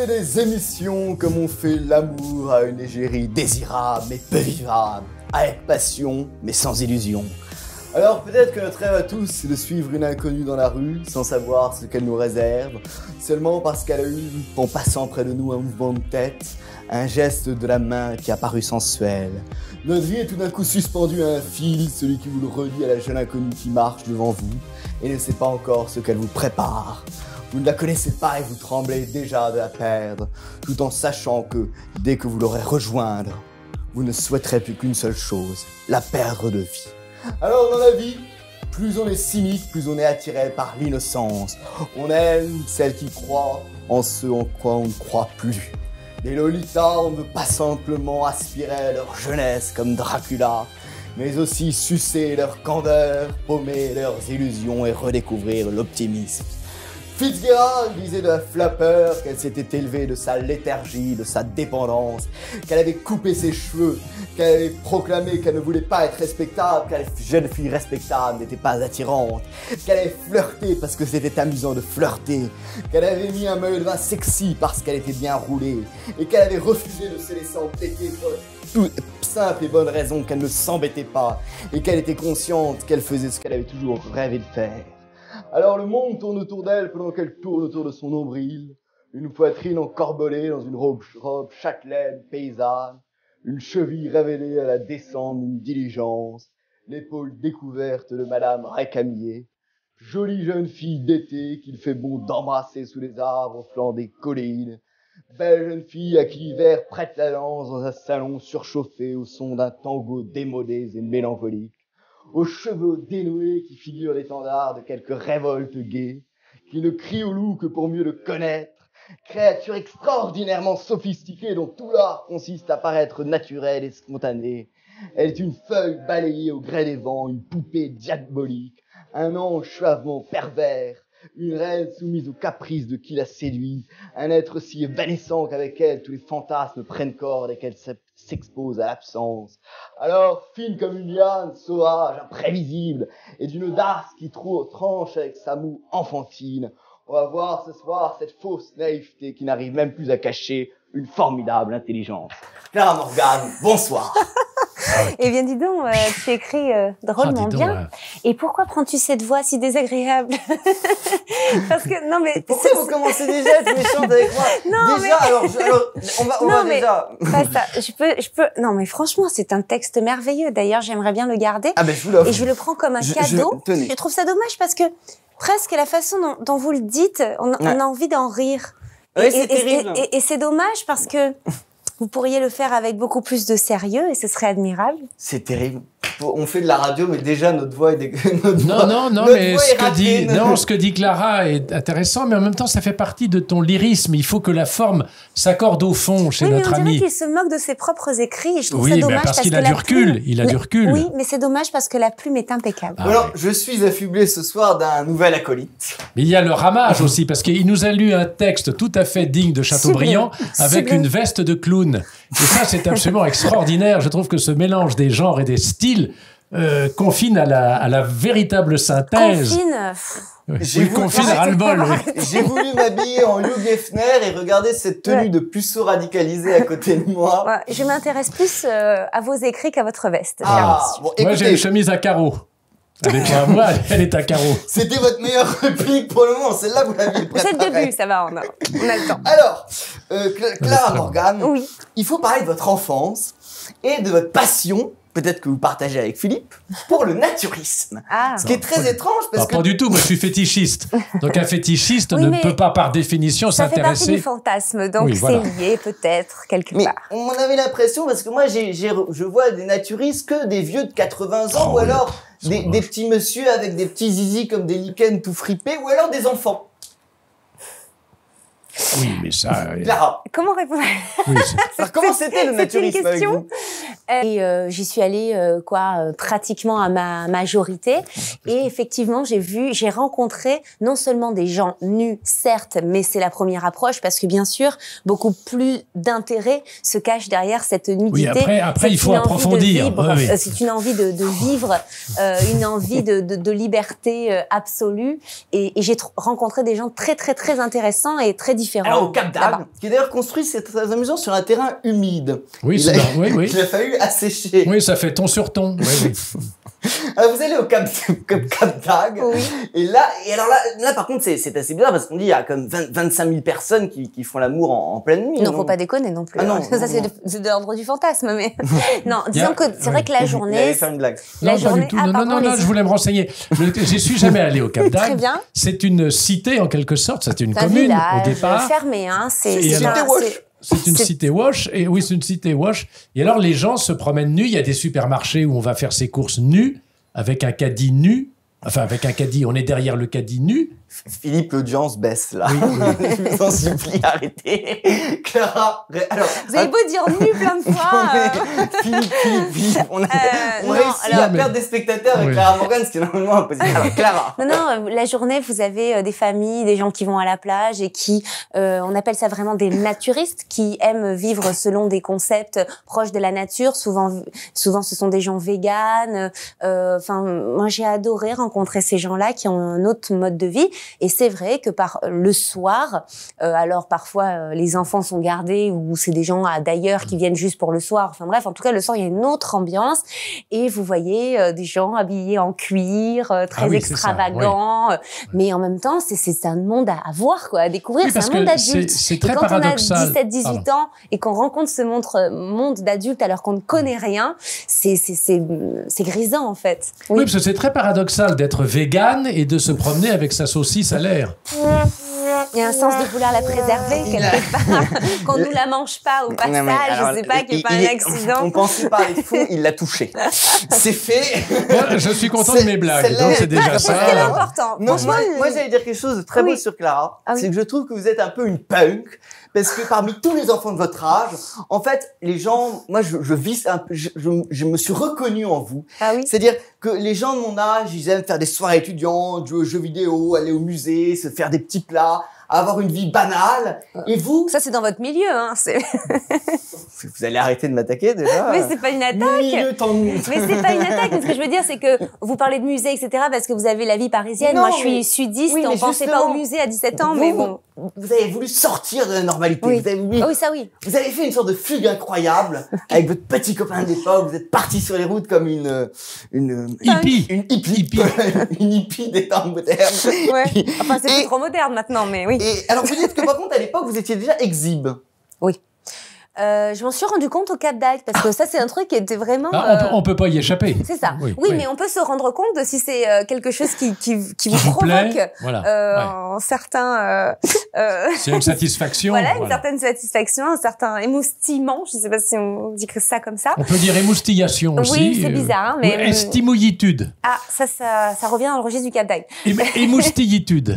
Des émissions comme on fait l'amour à une égérie désirable mais peu vivable, avec passion mais sans illusion. Alors peut-être que notre rêve à tous c'est de suivre une inconnue dans la rue sans savoir ce qu'elle nous réserve, seulement parce qu'elle a eu, en passant près de nous, un mouvement de tête, un geste de la main qui a paru sensuel. Notre vie est tout d'un coup suspendue à un fil, celui qui vous le relie à la jeune inconnue qui marche devant vous et ne sait pas encore ce qu'elle vous prépare. Vous ne la connaissez pas et vous tremblez déjà de la perdre, tout en sachant que, dès que vous l'aurez rejoindre, vous ne souhaiterez plus qu'une seule chose, la perdre de vie. Alors dans la vie, plus on est cynique, plus on est attiré par l'innocence. On aime celles qui croient en ce en quoi on ne croit plus. Des lolitas, on ne veut pas simplement aspirer à leur jeunesse comme Dracula, mais aussi sucer leur candeur, paumer leurs illusions et redécouvrir l'optimisme. Fitzgerald disait de la Flapper qu'elle s'était élevée de sa léthargie, de sa dépendance, qu'elle avait coupé ses cheveux, qu'elle avait proclamé qu'elle ne voulait pas être respectable, qu'elle jeune fille respectable n'était pas attirante, qu'elle avait flirté parce que c'était amusant de flirter, qu'elle avait mis un maillot de bain sexy parce qu'elle était bien roulée, et qu'elle avait refusé de se laisser embêter pour toute simple et bonne raison qu'elle ne s'embêtait pas, et qu'elle était consciente qu'elle faisait ce qu'elle avait toujours rêvé de faire. Alors le monde tourne autour d'elle pendant qu'elle tourne autour de son nombril, une poitrine encorbolée dans une robe châtelaine paysanne, une cheville révélée à la descente d'une diligence, l'épaule découverte de Madame Récamier, jolie jeune fille d'été qu'il fait bon d'embrasser sous les arbres au flanc des collines, belle jeune fille à qui l'hiver prête la danse dans un salon surchauffé au son d'un tango démodé et mélancolique, aux cheveux dénoués qui figurent l'étendard de quelque révolte gaie, qui ne crie au loup que pour mieux le connaître, créature extraordinairement sophistiquée dont tout l'art consiste à paraître naturel et spontané. Elle est une feuille balayée au gré des vents, une poupée diabolique, un ange suavement pervers, une reine soumise aux caprices de qui la séduit, un être si évanescent qu'avec elle tous les fantasmes prennent corps et qu'elle s'expose à l'absence. Alors, fine comme une liane, sauvage, imprévisible, et d'une audace qui tranche avec sa moue enfantine, on va voir ce soir cette fausse naïveté qui n'arrive même plus à cacher une formidable intelligence. Clara Morgan, bonsoir. Eh bien, dis donc, tu écris drôlement bien. Et pourquoi prends-tu cette voix si désagréable? Parce que, non mais... Pourquoi vous commencez déjà à être méchante avec moi? Non, déjà, mais... alors, on va déjà... Pas ça. Je peux... Non, mais franchement, c'est un texte merveilleux. D'ailleurs, j'aimerais bien le garder. Ah ben, je vous l'offre. Et je le prends comme un cadeau. Je trouve ça dommage parce que, presque la façon dont vous le dites, on a envie d'en rire. Oui, c'est terrible. Et c'est dommage parce que... Vous pourriez le faire avec beaucoup plus de sérieux et ce serait admirable. C'est terrible. On fait de la radio, mais déjà notre voix est ce que dit Clara est intéressant, mais en même temps, ça fait partie de ton lyrisme. Il faut que la forme s'accorde au fond chez notre ami. On dirait qu'il se moque de ses propres écrits et je trouve ça dommage. Oui, parce qu'il a du recul. Il a du recul. Oui, mais c'est dommage parce que la plume est impeccable. Alors, je suis affublé ce soir d'un nouvel acolyte. Mais il y a le ramage aussi, parce qu'il nous a lu un texte tout à fait digne de Chateaubriand, avec une veste de clown. Et ça, c'est absolument extraordinaire. Je trouve que ce mélange des genres et des styles confine à la véritable synthèse. Confine ras-le-bol. J'ai voulu m'habiller en Hugh Hefner et regarder cette tenue de puceau radicalisé à côté de moi. Ouais, je m'intéresse plus à vos écrits qu'à votre veste. Bon, écoutez, moi, j'ai une chemise à carreaux. Moi, elle est à carreaux. C'était votre meilleure réplique pour le moment. Celle-là, vous l'aviez préparée. C'est le début, ça va, on a le temps. Alors, Clara Morgan, oui. Il faut parler de votre enfance et de votre passion, peut-être que vous partagez avec Philippe, pour le naturisme. Ce qui est très étrange parce que... Pas du tout, moi je suis fétichiste. Donc un fétichiste ne peut pas par définition s'intéresser... Ça fait partie du fantasme, donc c'est lié peut-être quelque part. On avait l'impression, parce que moi je vois des naturistes que des vieux de 80 ans, ou alors des petits messieurs avec des petits zizi comme des lichens tout fripés, ou alors des enfants. Oui, mais ça... Clara. Comment répondre? Oui, Alors, comment c'était le naturisme avec vous? Et j'y suis allée pratiquement à ma majorité. Et effectivement, j'ai rencontré non seulement des gens nus, certes, mais c'est la première approche parce que bien sûr, beaucoup plus d'intérêt se cache derrière cette nudité. Oui, après il faut approfondir. Oui. C'est une envie de vivre, une envie de liberté absolue. Et j'ai rencontré des gens très très très intéressants et très différents. Alors au Cap d'Agde, qui est d'ailleurs construit, c'est très amusant, sur un terrain humide. Oui, oui. Il a fallu assécher. Oui, ça fait ton sur ton. Oui. Alors vous allez au Cap d'Agde, oui. et alors là par contre c'est assez bizarre parce qu'on dit il y a comme 25 000 personnes qui font l'amour en pleine nuit. Non, faut pas déconner non plus. Ah non, ça c'est de l'ordre du fantasme, mais non. Disons que c'est vrai que la journée. Il allait faire une blague. Non, pas du tout. Non, je voulais me renseigner. J'y suis jamais allé au Cap d'Agde. Très bien. C'est une cité en quelque sorte. C'est une commune village, au départ. Fermé, hein. C'est une cité wash, et oui, c'est une cité wash. Et alors, les gens se promènent nus. Il y a des supermarchés où on va faire ses courses nus, avec un caddie nu. Enfin, avec un caddie, on est derrière le caddie nu. Philippe, l'audience baisse, là. Oui. Je vous en supplie, arrêtez. Clara, alors... Vous avez beau dire nu plein de fois. Philippe, on réussit à perdre des spectateurs avec Clara Morgan, ce qui est normalement impossible. Alors, Clara. Non, la journée, vous avez des familles, des gens qui vont à la plage et qui, on appelle ça vraiment des naturistes, qui aiment vivre selon des concepts proches de la nature. Souvent, ce sont des gens véganes. Enfin, moi, j'ai adoré rencontrer ces gens-là qui ont un autre mode de vie. Et c'est vrai que le soir, alors parfois les enfants sont gardés ou c'est des gens d'ailleurs qui viennent juste pour le soir. Enfin bref, en tout cas le soir il y a une autre ambiance et vous voyez des gens habillés en cuir, très extravagants. Mais en même temps c'est un monde à voir quoi, à découvrir. Oui, c'est un monde d'adulte. C'est très paradoxal. Quand on a 17-18 ans et qu'on rencontre ce monde d'adulte alors qu'on ne connaît rien, c'est grisant en fait. Oui, parce que c'est très paradoxal d'être végane et de se promener avec sa saucisse à l'air. Il y a un sens de vouloir la préserver quelque part, qu'on nous la mange pas au passage, je sais pas, qu'il n'y ait pas un accident. On pensait parler de fond, il l'a touché. C'est fait. Moi, je suis content de mes blagues, donc c'est déjà ça. C'est important. Non, moi j'allais dire quelque chose de très beau sur Clara, c'est que je trouve que vous êtes un peu une punk. Parce que parmi tous les enfants de votre âge, en fait, les gens, moi, je me suis reconnu en vous. Ah oui. C'est-à-dire que les gens de mon âge, ils aiment faire des soirées étudiantes, jouer aux jeux vidéo, aller au musée, se faire des petits plats, avoir une vie banale. Et vous? Ça, c'est dans votre milieu, hein. Vous allez arrêter de m'attaquer, déjà. Mais c'est pas une attaque. Mais c'est pas une attaque. Mais ce que je veux dire, c'est que vous parlez de musée, etc., parce que vous avez la vie parisienne. Non, moi, je suis sudiste. Oui, on pensait pas au musée à 17 ans, mais bon. Vous avez voulu sortir de la normalité. Oui. Vous avez voulu, oui, ça oui. Vous avez fait une sorte de fugue incroyable avec votre petit copain de l'époque. Vous êtes parti sur les routes comme une hippie. Une hippie des temps modernes. Ouais. Enfin, c'est plus trop moderne maintenant, mais oui. Et alors, vous dites que par contre, à l'époque, vous étiez déjà exhibe. Oui. Je m'en suis rendu compte au Cap d'Agde parce que ça c'est un truc qui était vraiment. On peut pas y échapper. C'est ça. Oui, mais on peut se rendre compte de si c'est quelque chose qui vous provoque un certain. C'est une satisfaction. Voilà, une certaine satisfaction, un certain émoustillement. Je sais pas si on dit ça comme ça. On peut dire émoustillation aussi. Oui, c'est bizarre, mais. Estimouillitude. Ah, ça revient dans le registre du Cap d'Agde. Émoustillitude.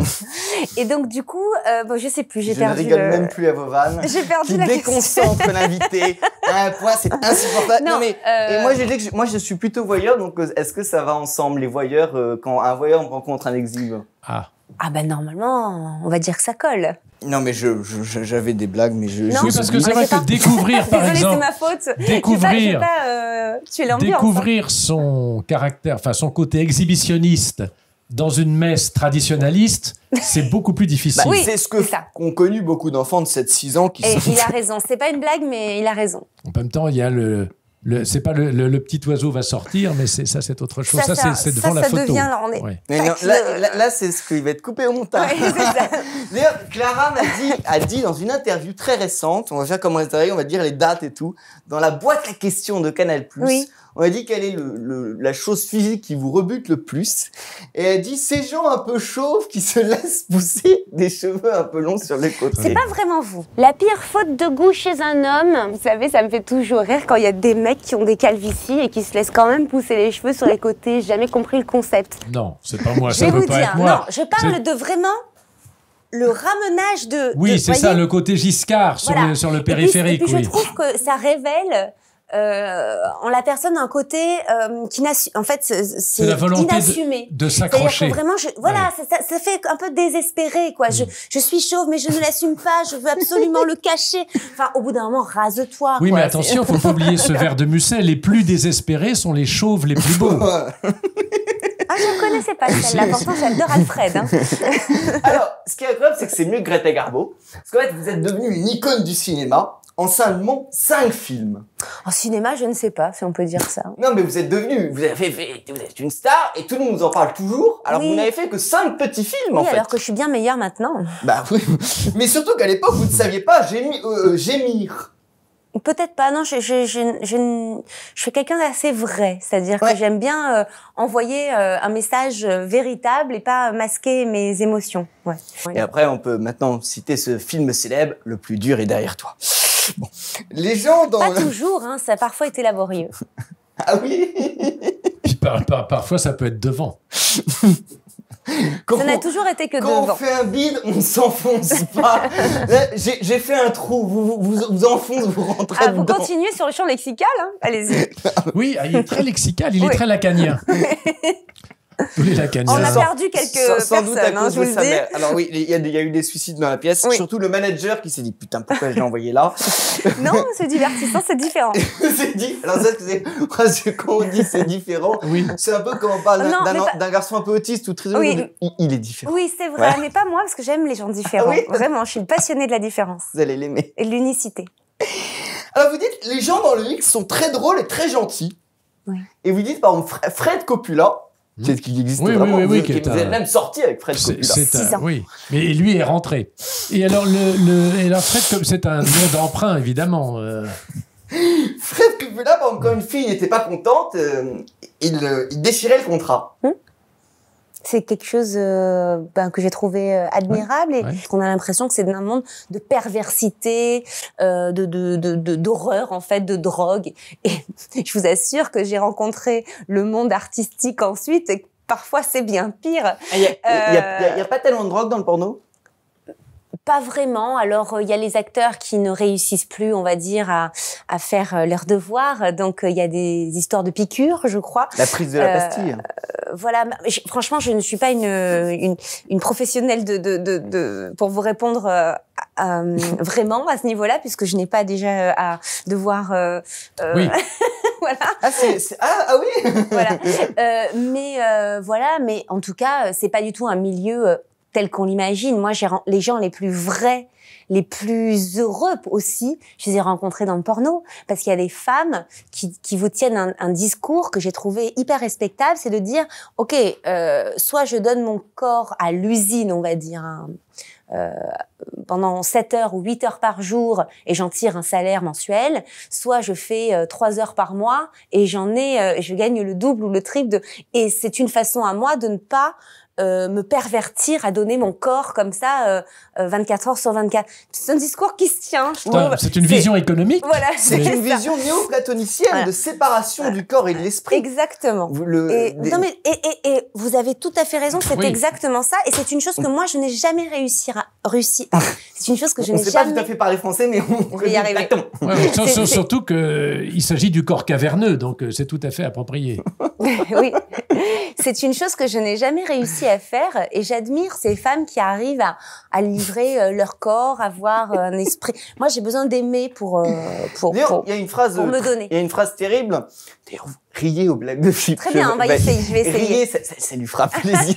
Et donc du coup, bon, je sais plus, j'ai perdu. Je ne rigole même plus à vos vannes. J'ai perdu la question. L'invité à un point, c'est insupportable. Non, mais et moi j'ai dit que je suis plutôt voyeur, donc est-ce que ça va ensemble les voyeurs quand un voyeur rencontre un exhibe? Ah ben normalement, on va dire que ça colle. Non mais j'avais des blagues, mais oui, parce que c'est vrai que découvrir par exemple, c'est ma faute. Découvrir son caractère, enfin son côté exhibitionniste dans une messe traditionnaliste, c'est beaucoup plus difficile. Oui, c'est ce qu'ont connu beaucoup d'enfants de 7-6 ans qui sont... il a raison, c'est pas une blague, mais il a raison. En même temps, il y a c'est pas le petit oiseau va sortir, mais c'est autre chose. Ça, c'est devant la photo. Ça devient, là, on est... Ouais. Mais non, là c'est ce qui va être coupé au montage. Ouais, c'est ça. D'ailleurs, Clara a dit dans une interview très récente, on va faire comme on va dire les dates et tout, dans la boîte à questions de Canal+, on a dit quelle est la chose physique qui vous rebute le plus. Et elle dit ces gens un peu chauves qui se laissent pousser des cheveux un peu longs sur les côtés. C'est pas vraiment vous. La pire faute de goût chez un homme, vous savez, ça me fait toujours rire quand il y a des mecs qui ont des calvities et qui se laissent quand même pousser les cheveux sur les côtés. J'ai jamais compris le concept. Non, c'est pas moi. Ça peut pas être moi. Non, je parle de vraiment le ramenage de... Oui, c'est ça, voyez le côté Giscard Voilà. sur le périphérique. Et puis oui. je trouve que ça révèle en la personne un côté qui en fait c'est la volonté inassumé. de C'est-à-dire s'accrocher. que vraiment, ça fait un peu désespéré, quoi. Je suis chauve, mais je ne l'assume pas. Je veux absolument le cacher. Enfin, au bout d'un moment, rase-toi. Oui, quoi. mais attention, faut pas oublier ce vers de Musset. Les plus désespérés sont les chauves les plus beaux. Ah, je ne connaissais pas celle-là. Pourtant, j'adore Alfred. Hein. Alors, ce qui est incroyable, c'est que c'est mieux que Greta Garbo. Parce qu'en fait, vous êtes devenue une icône du cinéma en seulement 5 films. En cinéma, je ne sais pas si on peut dire ça. Non, mais vous êtes devenue, vous êtes une star et tout le monde vous en parle toujours. Alors Oui. vous n'avez fait que 5 petits films, en Oui, fait. alors que je suis bien meilleure maintenant. Bah oui. Mais surtout qu'à l'époque, vous ne saviez pas gémir. Peut-être pas, non, je suis quelqu'un d'assez vrai, c'est-à-dire Ouais. que j'aime bien envoyer un message véritable et pas masquer mes émotions. Ouais. Et après, on peut maintenant citer ce film célèbre, Le plus dur est derrière toi. Bon. Les gens dans... Pas toujours, hein, ça a parfois été laborieux. Ah oui. Puis parfois, ça peut être devant. Quand Ça n'a toujours été que Quand devant. on fait un bide, on ne s'enfonce pas. Là, j'ai fait un trou, vous enfoncez, vous rentrez Ah, vous dedans. continuez sur le champ lexical, hein. Allez-y. Oui, il est très lexical, il est Oui. très lacanien. Tous les lacaniens. On a Sans- perdu quelques sans doute à personnes, hein, cause je vous de le sa dis. mère. Alors oui, il y a eu des suicides dans la pièce. Oui. Surtout le manager qui s'est dit putain pourquoi je l'ai envoyé là. Non, c'est divertissant, c'est différent. C'est dit. Alors ça c'est quand on dit c'est différent. Oui. C'est un peu quand on parle Non, mais pas- d'un garçon un peu autiste ou très Oui. heureux. Il est différent. Oui, c'est vrai, Ouais. mais pas moi, parce que j'aime les gens différents. Ah oui Vraiment, je suis passionnée de la différence Vous allez l'aimer. et de l'unicité. Alors vous dites les gens dans le X sont très drôles et très gentils. Oui. Et vous dites par exemple Fred Coppola. C'est qui existe Oui, oui, vraiment. oui, vous, qui est vous êtes un- même sorti avec Fred Coppola. C'est 6 ans. oui, mais lui est rentré. Et alors, et alors Fred, comme c'est un nom d'emprunt, évidemment. Fred Coppola, par exemple, quand une fille n'était pas contente, il déchirait le contrat. C'est quelque chose que j'ai trouvé admirable et ouais. qu'on a l'impression que c'est un monde de perversité, d'horreur en fait, de drogue. Et je vous assure que j'ai rencontré le monde artistique ensuite et que parfois c'est bien pire. Il y a pas tellement de drogue dans le porno. Pas vraiment. Alors, il y a les acteurs qui ne réussissent plus, on va dire, à faire leurs devoirs. Donc, il y a des histoires de piqûres, je crois. La prise de la pastille. Voilà. Franchement, je ne suis pas une professionnelle pour vous répondre vraiment à ce niveau-là, puisque je n'ai pas déjà à devoir. Oui. Voilà. Ah oui. Voilà. Voilà. Mais en tout cas, c'est pas du tout un milieu tel qu'on l'imagine. Moi, les gens les plus vrais, les plus heureux aussi, je les ai rencontrés dans le porno, parce qu'il y a des femmes qui vous tiennent un discours que j'ai trouvé hyper respectable, c'est de dire, ok, soit je donne mon corps à l'usine, on va dire, pendant 7 heures ou 8 heures par jour et j'en tire un salaire mensuel, soit je fais 3 heures par mois et je gagne le double ou le triple et c'est une façon à moi de ne pas me pervertir à donner mon corps comme ça 24 heures sur 24. C'est un discours qui se tient, je trouve. C'est une vision économique. Voilà, C'est c'est une ça. vision néo-platonicienne Voilà. de séparation du corps et de l'esprit. Exactement. Non mais et vous avez tout à fait raison, c'est Oui. exactement ça et c'est une chose que moi je n'ai jamais réussi. C'est une chose que je On n'ai ne sait pas jamais. tout à fait parler français, mais on vais y arriver. exactement. Ouais, C'est- surtout qu'il s'agit du corps caverneux, donc c'est tout à fait approprié. Oui, c'est une chose que je n'ai jamais réussi à faire et j'admire ces femmes qui arrivent à livrer leur corps, avoir un esprit. Moi, j'ai besoin d'aimer pour D'ailleurs, il y a une phrase, pour me donner. il y a une phrase terrible. D'ailleurs, riez aux blagues de Philippe. Très bien, on va essayer, je vais essayer. Riez, ça lui fera plaisir.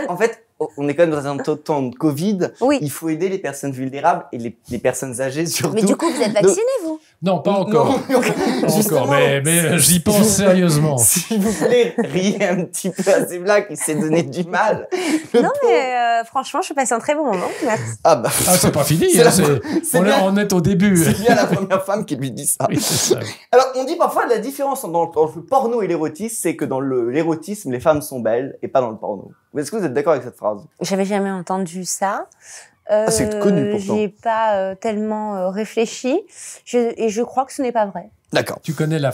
en fait, on est quand même dans un temps de Covid. Oui. Il faut aider les personnes vulnérables et les personnes âgées surtout. Mais du coup, vous êtes vacciné, vous? Non, pas encore. Non, Pas justement, encore, mais j'y pense sérieusement. S'il vous plaît, riez un petit peu à ces blagues, il s'est donné du mal. Le Non, pauvre. mais franchement, je suis passée un très bon moment. Merci. Ah bah, Ah, c'est pas fini, C'est hein, la- c'est- bien. on est au début. c'est bien la première femme qui lui dit ça. Oui, c'est ça. Alors, on dit parfois la différence dans le porno et l'érotisme, c'est que dans l'érotisme, les femmes sont belles et pas dans le porno. Est-ce que vous êtes d'accord avec cette phrase? J'avais jamais entendu ça. C'est connu, pourtant. J'ai pas tellement réfléchi et je crois que ce n'est pas vrai. D'accord.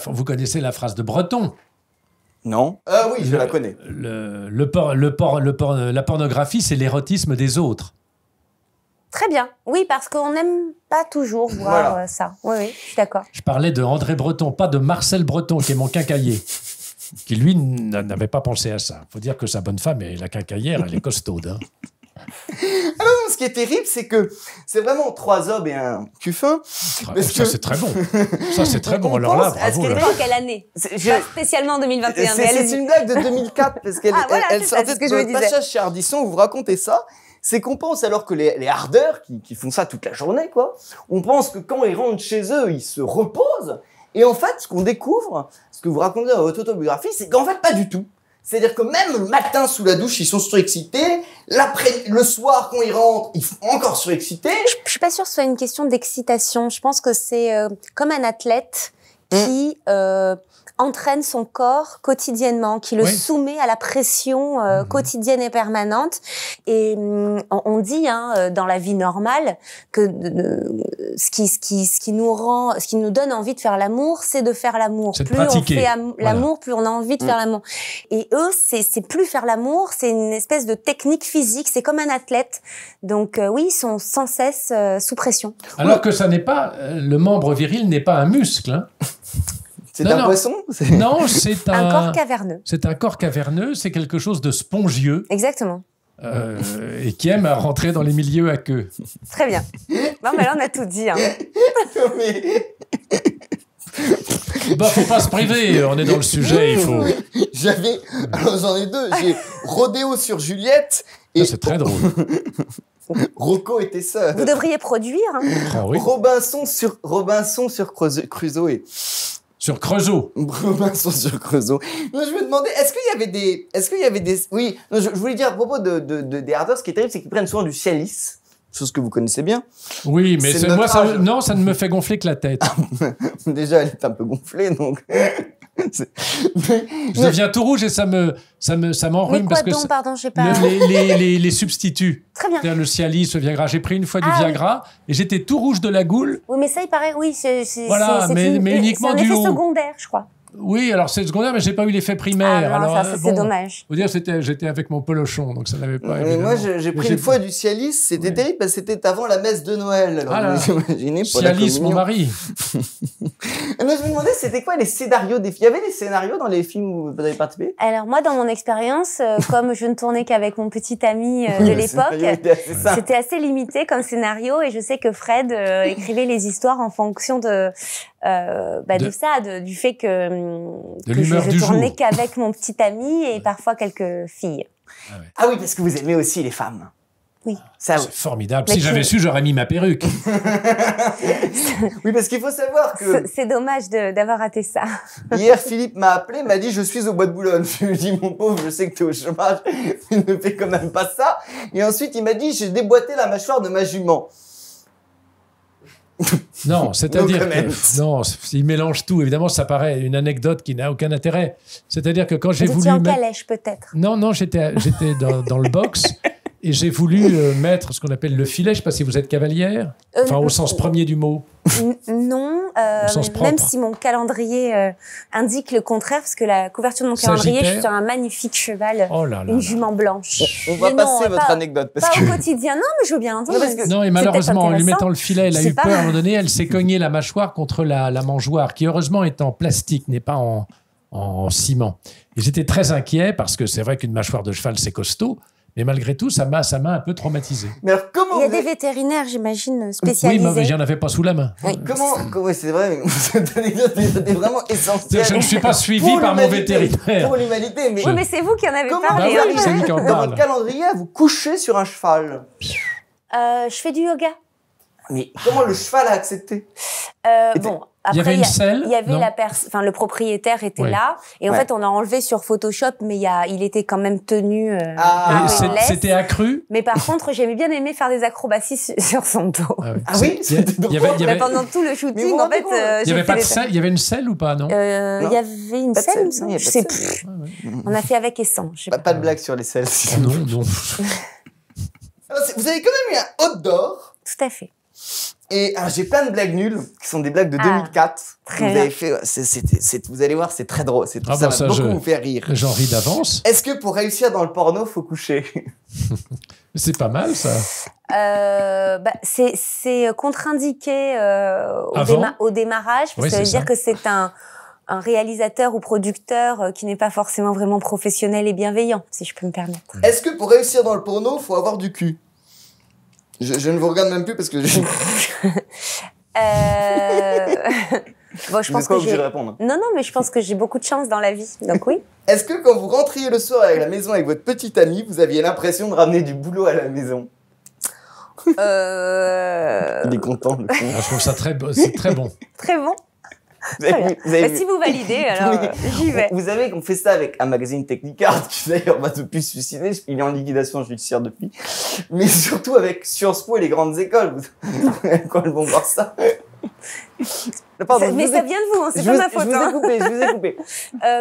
Vous connaissez la phrase de Breton. Non. Oui, je la connais. La pornographie, c'est l'érotisme des autres. Très bien. Oui, parce qu'on n'aime pas toujours voir Voilà. ça. Oui, oui, je suis d'accord. Je parlais de André Breton, pas de Marcel Breton, qui est mon quincaillier, qui lui n'avait pas pensé à ça. Faut dire que sa bonne femme, et la quincaillère, elle est costaude. Hein. Alors, ce qui est terrible, c'est que c'est vraiment 3 hommes et un cuffin. Parce Ça, que- c'est très bon. Ça, c'est très bon. On Alors là, pense à ce bravo. Ça là. dépend quelle année. Je- Pas spécialement en 2021, mais C'est allez-y. une blague de 2004 parce qu'elle Ah, voilà, elle c'est ça, sortait c'est ce que de je me notre disais. passage chez Ardisson où vous racontez ça. C'est qu'on pense alors que les hardeurs qui font ça toute la journée, quoi, on pense que quand ils rentrent chez eux, ils se reposent. Et en fait, ce qu'on découvre, ce que vous racontez dans votre autobiographie, c'est qu'en fait, pas du tout. C'est-à-dire que même le matin sous la douche, ils sont surexcités. Le soir, quand ils rentrent, ils sont encore surexcités. Je suis pas sûre que ce soit une question d'excitation. Je pense que c'est comme un athlète qui entraîne son corps quotidiennement, qui le Oui. soumet à la pression quotidienne et permanente. Et on dit dans la vie normale que ce qui nous donne envie de faire l'amour, c'est de faire l'amour. C'est de Plus on pratiquer. fait l'amour, plus on a envie de faire l'amour. Et eux, c'est plus faire l'amour, c'est une espèce de technique physique. C'est comme un athlète. Donc oui, ils sont sans cesse sous pression. Alors que ça n'est pas, le membre viril n'est pas un muscle. Hein. C'est Non, un non. poisson. Non, c'est Un corps caverneux. C'est un corps caverneux, c'est quelque chose de spongieux Exactement. et qui aime à rentrer dans les milieux à queue. Très bien. Bon, mais là, on a tout dit. Mais Bah, faut pas se priver, on est dans le sujet, il faut. alors j'en ai 2. J'ai Rodéo sur Juliette et Ah, c'est très drôle. Rocco et tes sœurs. Vous devriez produire. Ah oui. Robinson sur Crusoe. Sur Creusot. Robinson sur Crusoe. Non, je me demandais, est-ce qu'il y avait des, oui, non, je voulais dire à propos des hardeurs, ce qui est terrible, c'est qu'ils prennent souvent du Cialis, chose que vous connaissez bien. Oui, mais C'est moi, notre ça, âge. non, ça ne me fait gonfler que la tête. Déjà, elle est un peu gonflée, donc. Je deviens tout rouge et ça m'enrhume Mais quoi parce que donc, pardon, je sais pas. les substituts. Très bien. C'est-à-dire le Cialis, le Viagra. J'ai pris une fois du Ah, Viagra et j'étais tout rouge de la goule. Oui, mais ça, il paraît, oui, Voilà, mais uniquement c'est un du effet haut. secondaire, je crois. Oui, alors c'est secondaire, mais j'ai pas eu l'effet primaire. Ah non, alors, ça, c'est bon, dommage. faut dire, j'étais avec mon pelochon, donc ça n'avait pas. Mais moi, évidemment. j'ai pris J'ai- une fois du Cialis, c'était terrible parce que c'était avant la messe de Noël. Alors, Voilà. vous imaginez, pour la Cialis, mon communion. mari. Et moi, je me demandais, c'était quoi les scénarios des films? Il y avait des scénarios dans les films où vous avez participé? Alors moi, dans mon expérience, comme je ne tournais qu'avec mon petit ami de Le l'époque, scénario était assez simple. c'était assez limité comme scénario et je sais que Fred écrivait les histoires en fonction de ça, du fait que l'humeur je du tournais jour. qu'avec mon petit ami et parfois quelques filles. Ah oui, parce que vous aimez aussi les femmes. Oui. Ça, oui. C'est formidable. Mais Si qui- j'avais su, j'aurais mis ma perruque. Oui, parce qu'il faut savoir que C'est dommage d'avoir raté ça. hier, Philippe m'a appelé, m'a dit, je suis au bois de Boulogne. Je lui ai dit, mon pauvre, je sais que tu es au chômage, ne fais quand même pas ça. Et ensuite, il m'a dit, j'ai déboîté la mâchoire de ma jument. Non, c'est-à-dire No comment. que non, il mélange tout. Évidemment, ça paraît une anecdote qui n'a aucun intérêt. C'est-à-dire que quand j'ai Vous voulu étiez en mettre... calèche peut-être. Non, j'étais dans le box et j'ai voulu mettre ce qu'on appelle le filet. Je ne sais pas si vous êtes cavalière, enfin au sens premier du mot. Non, Au sens propre. même si mon calendrier indique le contraire, parce que la couverture de mon calendrier, je suis sur un magnifique cheval, Oh là là. une jument blanche. On va Mais non, passer votre pas- anecdote, parce Pas que... au quotidien, non, mais je veux bien entendre. Non, parce que- Non, et C'est malheureusement, en peut-être lui intéressant. mettant le filet, elle a Je eu sais pas. peur. À un moment donné, elle s'est cognée la mâchoire contre la mangeoire, qui heureusement est en plastique, n'est pas en ciment. Et j'étais très inquiet parce que c'est vrai qu'une mâchoire de cheval, c'est costaud. Mais malgré tout, ça m'a un peu traumatisé. Mais alors, comment Il y a vous des avez- vétérinaires, j'imagine, Oui, spécialisés. mais j'en avais pas sous la main. Oui, c'est vrai, cette anecdote est vraiment essentielle. Je ne suis pas suivi Pour par mon l'humanité, vétérinaire. Pour l'humanité, mais Oui, mais c'est vous qui en avez comment parlé. Bah hein. oui, c'est lui qui en dans parle. votre calendrier, vous couchez sur un cheval. Je fais du yoga. Mais comment le cheval a accepté? Bon, Il y après, avait une selle, il y avait non le propriétaire était Oui. là, et en Ouais. fait, on a enlevé sur Photoshop, mais il était quand même tenu Et Ah, par une laisse. c'était accru. Mais par contre, j'aimais bien aimé faire des acrobaties sur son dos. Ah oui, Ah oui, il y a- c'était il y avait- il y Mais avait- pendant tout le Mais shooting, vous en rendez fait, compte, il y j'ai avait fait pas de des- selle. Il y avait une selle ou pas, non Il y avait une Pas de selle, il me selle, non, semble. il y a Je pas sais de selle. plus. On a fait avec et sans. Je sais pas, pas. pas de blague sur les selles. Non. Alors, vous avez quand même eu un hot d'or. Tout à fait. Et j'ai plein de blagues nulles, qui sont des blagues de 2004. Très Vous bien. avez fait, vous allez voir, c'est très drôle. Ça bah va ça, beaucoup vous faire rire. J'en ris d'avance. Est-ce que pour réussir dans le porno, faut coucher? C'est pas mal, ça. C'est contre-indiqué au démarrage, parce Oui, que ça veut c'est dire ça. que c'est un réalisateur ou producteur qui n'est pas forcément vraiment professionnel et bienveillant, si je peux me permettre. Est-ce que pour réussir dans le porno, faut avoir du cul? Je ne vous regarde même plus parce que je... Bon, je Vous pense êtes pas que obligé de répondre. Non, mais je pense que j'ai beaucoup de chance dans la vie, donc oui. Est-ce que quand vous rentriez le soir à la maison avec votre petite amie, vous aviez l'impression de ramener du boulot à la maison? Il est content, le con. Je trouve ça c'est très bon. Très bon. Vous avez Très bien. vu- vous avez Si vu- vous validez, alors Oui. j'y vais. Vous savez qu'on fait ça avec un magazine Technicart, qui d'ailleurs va depuis se suicider, il est en liquidation judiciaire depuis, mais surtout avec Sciences Po et les grandes écoles, quand elles vont voir ça. Pardon, Mais ça vient de vous, hein, c'est pas ma faute. Je vous ai coupé.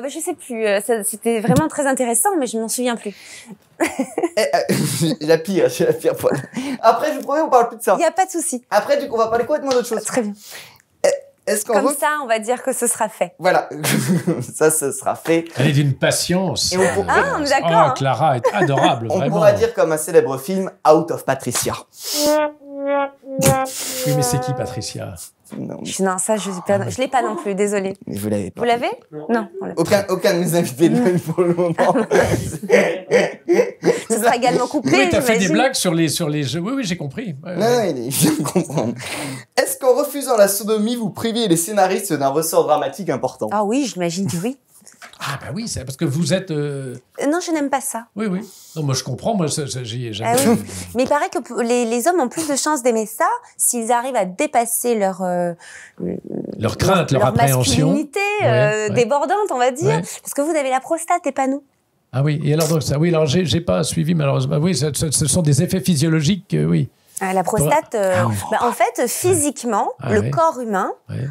Je sais plus, c'était vraiment très intéressant, mais je m'en souviens plus. J'ai la pire poil. Après, je vous promets, on parle plus de ça. Il n'y a pas de souci. Après, du coup, on va parler complètement d'autre chose. Très bien. Est-ce qu'on Comme ça, on va dire que ce sera fait. Voilà, ça, ce sera fait. Elle est d'une patience. Et on pour- Ah, on est d'accord. Oh, hein. Clara est adorable, On vraiment. pourra dire comme un célèbre film, Out of Patricia. Oui, mais c'est qui, Patricia? Non, Non, ça, je l'ai pas non plus, désolée. mais vous l'avez pas. Vous l'avez? Non. on l'a pas. Aucun de mes invités ne l'a pour le moment. Ce sera également coupé. Oui, t'as fait des j'imagine. blagues sur les jeux. Oui, j'ai compris. Ouais, Non, ouais. il vient de comprendre. Est-ce qu'en refusant la sodomie, vous priviez les scénaristes d'un ressort dramatique important? Ah oui, j'imagine que oui. Ah, bah oui, c'est parce que vous êtes. Non, je n'aime pas ça. Oui, oui. Non, moi, je comprends. Moi, j'y ai Ah jamais. oui. Mais il paraît que les hommes ont plus de chances d'aimer ça s'ils arrivent à dépasser leur Leur crainte, leur appréhension. masculinité Ouais. débordante, on va dire. Ouais. Parce que vous avez la prostate et pas nous. Ah oui. Et alors, donc, ça, oui, alors j'ai pas suivi malheureusement. Oui, ce sont des effets physiologiques. Oui. La prostate, en fait, physiquement, le ouais. corps humain, Ouais.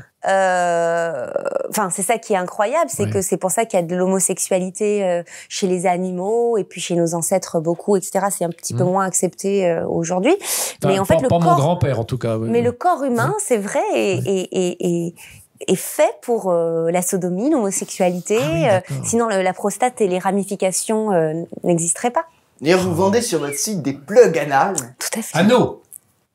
enfin, c'est ça qui est incroyable, c'est Ouais. que c'est pour ça qu'il y a de l'homosexualité chez les animaux et puis chez nos ancêtres beaucoup, etc. C'est un petit peu moins accepté aujourd'hui. Mais en fait, le pas mon corps, grand-père en tout cas. Oui. mais le corps humain, c'est vrai, est fait pour la sodomie, l'homosexualité. Ah oui, d'accord. Sinon, la prostate et les ramifications n'existeraient pas. D'ailleurs, vous vendez sur votre site des plugs anal. Tout à fait. Anneau,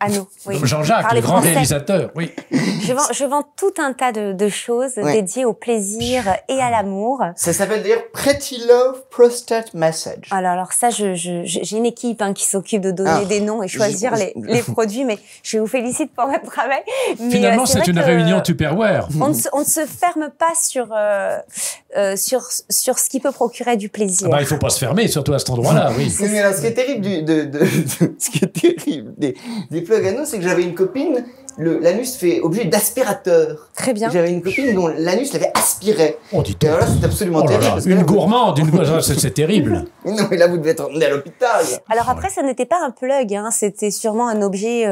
Anneaux, oui. comme Jean-Jacques, Par le les grand Français. réalisateur. Oui. Je vends tout un tas de choses Ouais. dédiées au plaisir et à l'amour. Ça s'appelle d'ailleurs Pretty Love Prostate Massage. Alors ça, j'ai une équipe qui s'occupe de donner Ah. des noms et choisir les produits, mais je vous félicite pour votre travail. Mais, Finalement, c'est vrai une que réunion Tupperware. on ne se ferme pas sur ce qui peut procurer du plaisir. Ah bah, il faut pas se fermer, surtout à cet endroit-là. Oui. Oui, mais alors, ce qui est terrible ce qui est terrible des plugs anaux, c'est que j'avais une copine, l'anus fait objet d'aspirateur. Très bien. J'avais une copine dont l'anus l'avait aspiré. Oh, dis Et donc. alors là, c'est absolument Oh là terrible. là, parce que une là, vous- gourmande, c'est terrible. Non, mais là, vous devez être emmené à l'hôpital. Alors après, ça n'était pas un plug, c'était sûrement un objet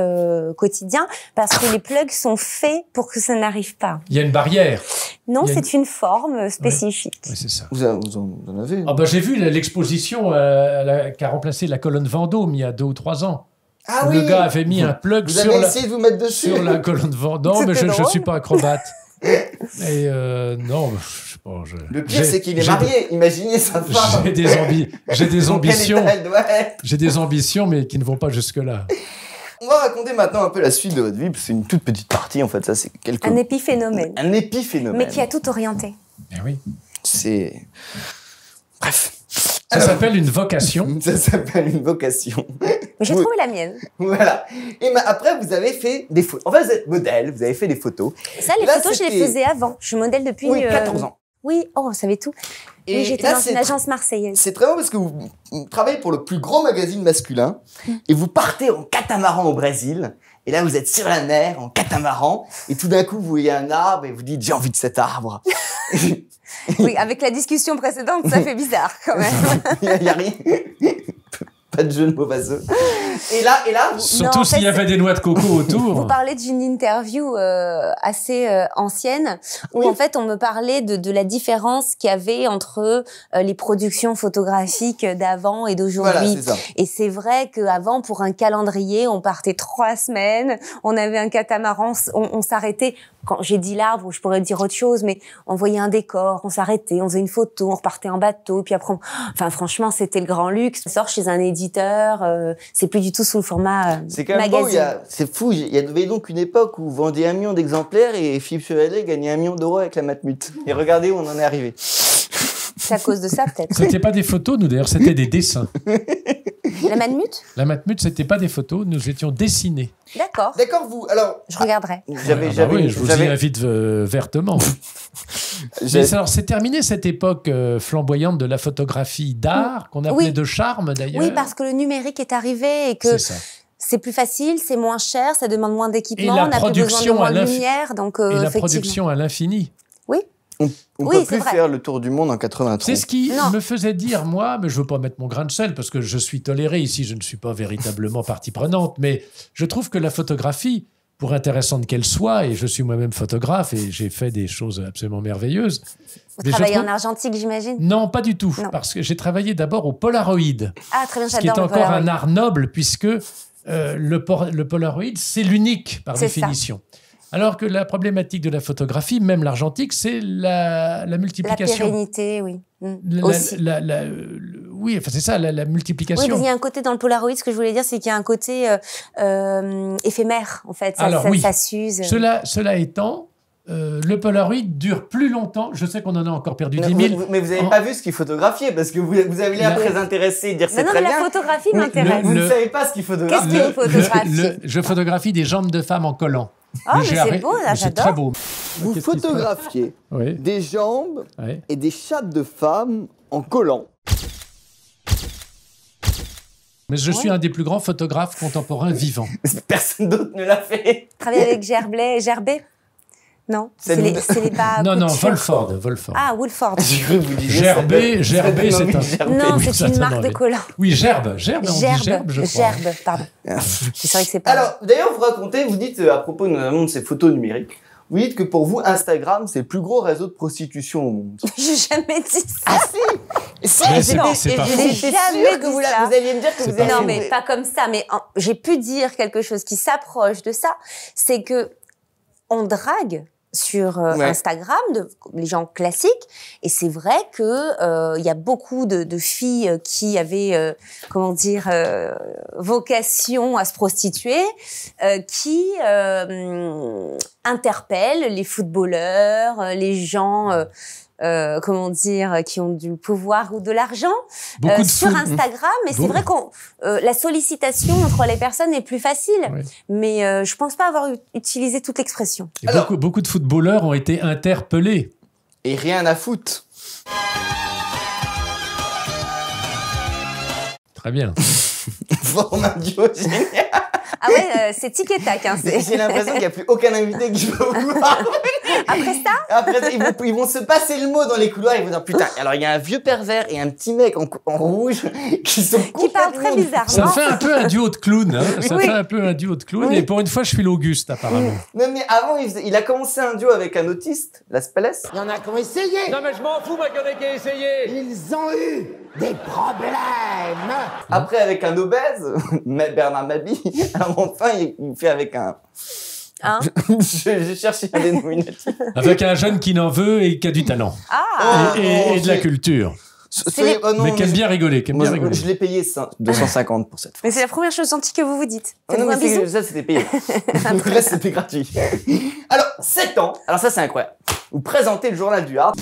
quotidien, parce que les plugs sont faits pour que ça n'arrive pas. Il y a une barrière. Non, Il y a c'est une forme spécifique. Oui, c'est ça. Vous en avez Ah bah, j'ai vu l'exposition qui a remplacé la colonne Vendôme il y a 2 ou 3 ans. Ah Le oui. gars avait mis un plug Vous sur avez la, essayé de vous mettre dessus. sur la colonne Vendôme. Non, mais C'était je drôle. suis pas acrobate. Et non, je sais pas. Le pire, c'est qu'il est marié. Imaginez sa femme. J'ai des ambitions. Dans quel état elle doit être. J'ai des ambitions, mais qui ne vont pas jusque-là. On va raconter maintenant un peu la suite de votre vie, parce que c'est une toute petite partie, en fait. Ça, c'est quelques... Un épiphénomène, Un épiphénomène. mais qui a tout orienté. Eh oui. C'est... Bref. Ça s'appelle une vocation. Ça s'appelle une vocation. Mais j'ai Oui. trouvé la mienne. Voilà. Et après, vous avez fait des photos. En fait, vous êtes modèle, vous avez fait des photos. Ça, les Là, photos, je les c'était- faisais avant. Je suis modèle depuis... Oui, 14 ans. Oui, oh, on savait tout. Et Oui, j'étais là, dans c'est une agence marseillaise. C'est très bon parce que vous travaillez pour le plus grand magazine masculin et vous partez en catamaran au Brésil. Et là, vous êtes sur la mer en catamaran et tout d'un coup, vous voyez un arbre et vous dites j'ai envie de cet arbre. Oui, avec la discussion précédente, ça fait bizarre quand même. Il y a rien. Pas de jeu de mots vaseux. Et là, Surtout en s'il fait, y avait des noix de coco Vous autour. parlez d'une interview assez ancienne où Oui. en fait on me parlait de la différence qu'il y avait entre les productions photographiques d'avant et d'aujourd'hui. voilà, c'est ça. Et c'est vrai qu'avant, pour un calendrier, on partait 3 semaines, on avait un catamaran, on s'arrêtait. Quand j'ai dit l'arbre, je pourrais dire autre chose, mais on voyait un décor, on s'arrêtait, on faisait une photo, on repartait en bateau, puis après, enfin franchement, c'était le grand luxe. On sort chez un éditeur, c'est plus du tout sous le format C'est quand même beau, magazine. c'est fou. Il y avait donc une époque où vous vendiez 1 million d'exemplaires et Philippe Chevalet gagnait 1 million d'euros avec la Matmut. Et regardez où on en est arrivé. C'est à cause de ça, peut-être. C'était pas des photos, nous d'ailleurs, c'était des dessins. La Matmut? La Matmut, c'était pas des photos, nous étions dessinés. D'accord. D'accord, vous. Alors, Je regarderai. Ah bah oui, je vous y invite vertement. Mais alors, c'est terminé cette époque flamboyante de la photographie d'art, qu'on appelait Oui. de charme d'ailleurs. Oui, parce que le numérique est arrivé et que C'est ça. c'est plus facile, c'est moins cher, ça demande moins d'équipement, Et la on n'a plus besoin de production moins à de l'infi- lumière, donc Et la effectivement. production à l'infini. Oui. On Oui, peut c'est plus vrai. faire le tour du monde en 83. C'est ce qui Non. me faisait dire, moi, mais je veux pas mettre mon grain de sel parce que je suis toléré ici, je ne suis pas véritablement partie prenante, mais je trouve que la photographie, pour intéressante qu'elle soit, et je suis moi-même photographe et j'ai fait des choses absolument merveilleuses. Vous mais je travaillez trouve- en argentique, j'imagine? Non, pas du tout, Non. parce que j'ai travaillé d'abord au Polaroid, Ah, très bien, ce qui est j'adore le encore Polaroid. un art noble puisque le Polaroid, c'est l'unique par C'est ça. définition. Alors que la problématique de la photographie, même l'argentique, c'est la La multiplication. pérennité, oui. Mm. La- Aussi. oui, enfin c'est ça, la Oui, parce multiplication. qu'il y a un côté dans le Polaroid, ce que je voulais dire, c'est qu'il y a un côté éphémère, en fait. Ça, Alors, ça, oui. ça s'use. Cela étant, le Polaroid dure plus longtemps. Je sais qu'on en a encore perdu 10 000. Mais vous n'avez En- pas vu ce qu'il photographiait parce que vous avez l'air La- très intéressé, dire Non, c'est non, très mais bien. la photographie Le- m'intéresse. Vous ne Le- savez pas ce qu'il photographie. Qu'est-ce que vous photographiez je photographie des jambes de femmes en collant. Ah, mais j'ai c'est arrêté- beau, là, mais c'est très j'adore. beau. Vous Qu'est-ce qui se passe photographiez Oui, des jambes oui. et des chattes de femmes en collant. Mais je suis un des plus grands photographes contemporains vivants. Personne d'autre ne l'a fait. Travailler avec Gerbet? Non, C'est c'est le- les bas Non, non, couture. Volford. Ah, Woolford. J'ai cru que vous disiez Gerbet, ça c'est donne un- envie de gerber. Non, oui, c'est ça une donne marque de envie. collant. Oui, Gerbe, on dit Gerbe, je crois. Gerbe, pardon. C'est vrai que c'est pas... Alors, d'ailleurs, vous racontez, vous dites, à propos notamment de ces photos numériques, vous dites que pour vous, Instagram, c'est le plus gros réseau de prostitution au monde. J'ai jamais dit ça. Ah si Mais c'est- Non, c'est pas je faux. n'ai J'étais jamais sûre que dit vous, ça. vous alliez me dire que C'est vous pas aviez... faux. Non, mais pas comme ça. Mais j'ai pu dire quelque chose qui s'approche de ça. C'est que on drague sur Ouais. Instagram les gens classiques, et c'est vrai que il y a beaucoup de filles qui avaient vocation à se prostituer, qui interpellent les footballeurs, les gens qui ont du pouvoir ou de l'argent Beaucoup de sur foot. Instagram. Mais c'est Beaucoup. vrai qu'on la sollicitation entre les personnes est plus facile. Oui. Mais je pense pas avoir utilisé toute l'expression. Et Alors- beaucoup de footballeurs ont été interpellés. Et rien à foutre. Très bien. Forme un duo génial. Ah ouais, c'est tic et tac. Hein, J'ai l'impression qu'il n'y a plus aucun invité qui peut vous voir. Après ça, Après, ils vont se passer le mot dans les couloirs. Ils vont dire putain. Alors il y a un vieux pervers et un petit mec en rouge qui sont qui parle très complètement- bizarrement. Ça fait un peu un duo de clowns. Hein. Ça Oui. fait un peu un duo de clowns. Oui. Et pour une fois, je suis l'Auguste, apparemment. Non mais avant, il a commencé un duo avec un autiste, Las Palais. Il y en a qui ont essayé. Non mais je m'en fous, moi, qu'il y en ait qui a essayé. Ils ont eu des problèmes. Après avec un obèse, Bernard Mabie. Alors enfin, il fait avec un... Hein je cherchais un dénominatif. Avec un jeune qui n'en veut et qui a du talent. Ah, Et de la culture. Soyez- oh non, mais qui aime je- bien rigoler. Qui aime moi, bien rigoler. je l'ai payé 250 pour cette fois. mais c'est la première chose gentille que vous dites. Oh non, Faites-vous mais un bisou. ça c'était payé. Le reste c'était gratuit. Alors, 7 ans. Alors ça c'est incroyable. Vous présentez le journal du Hard.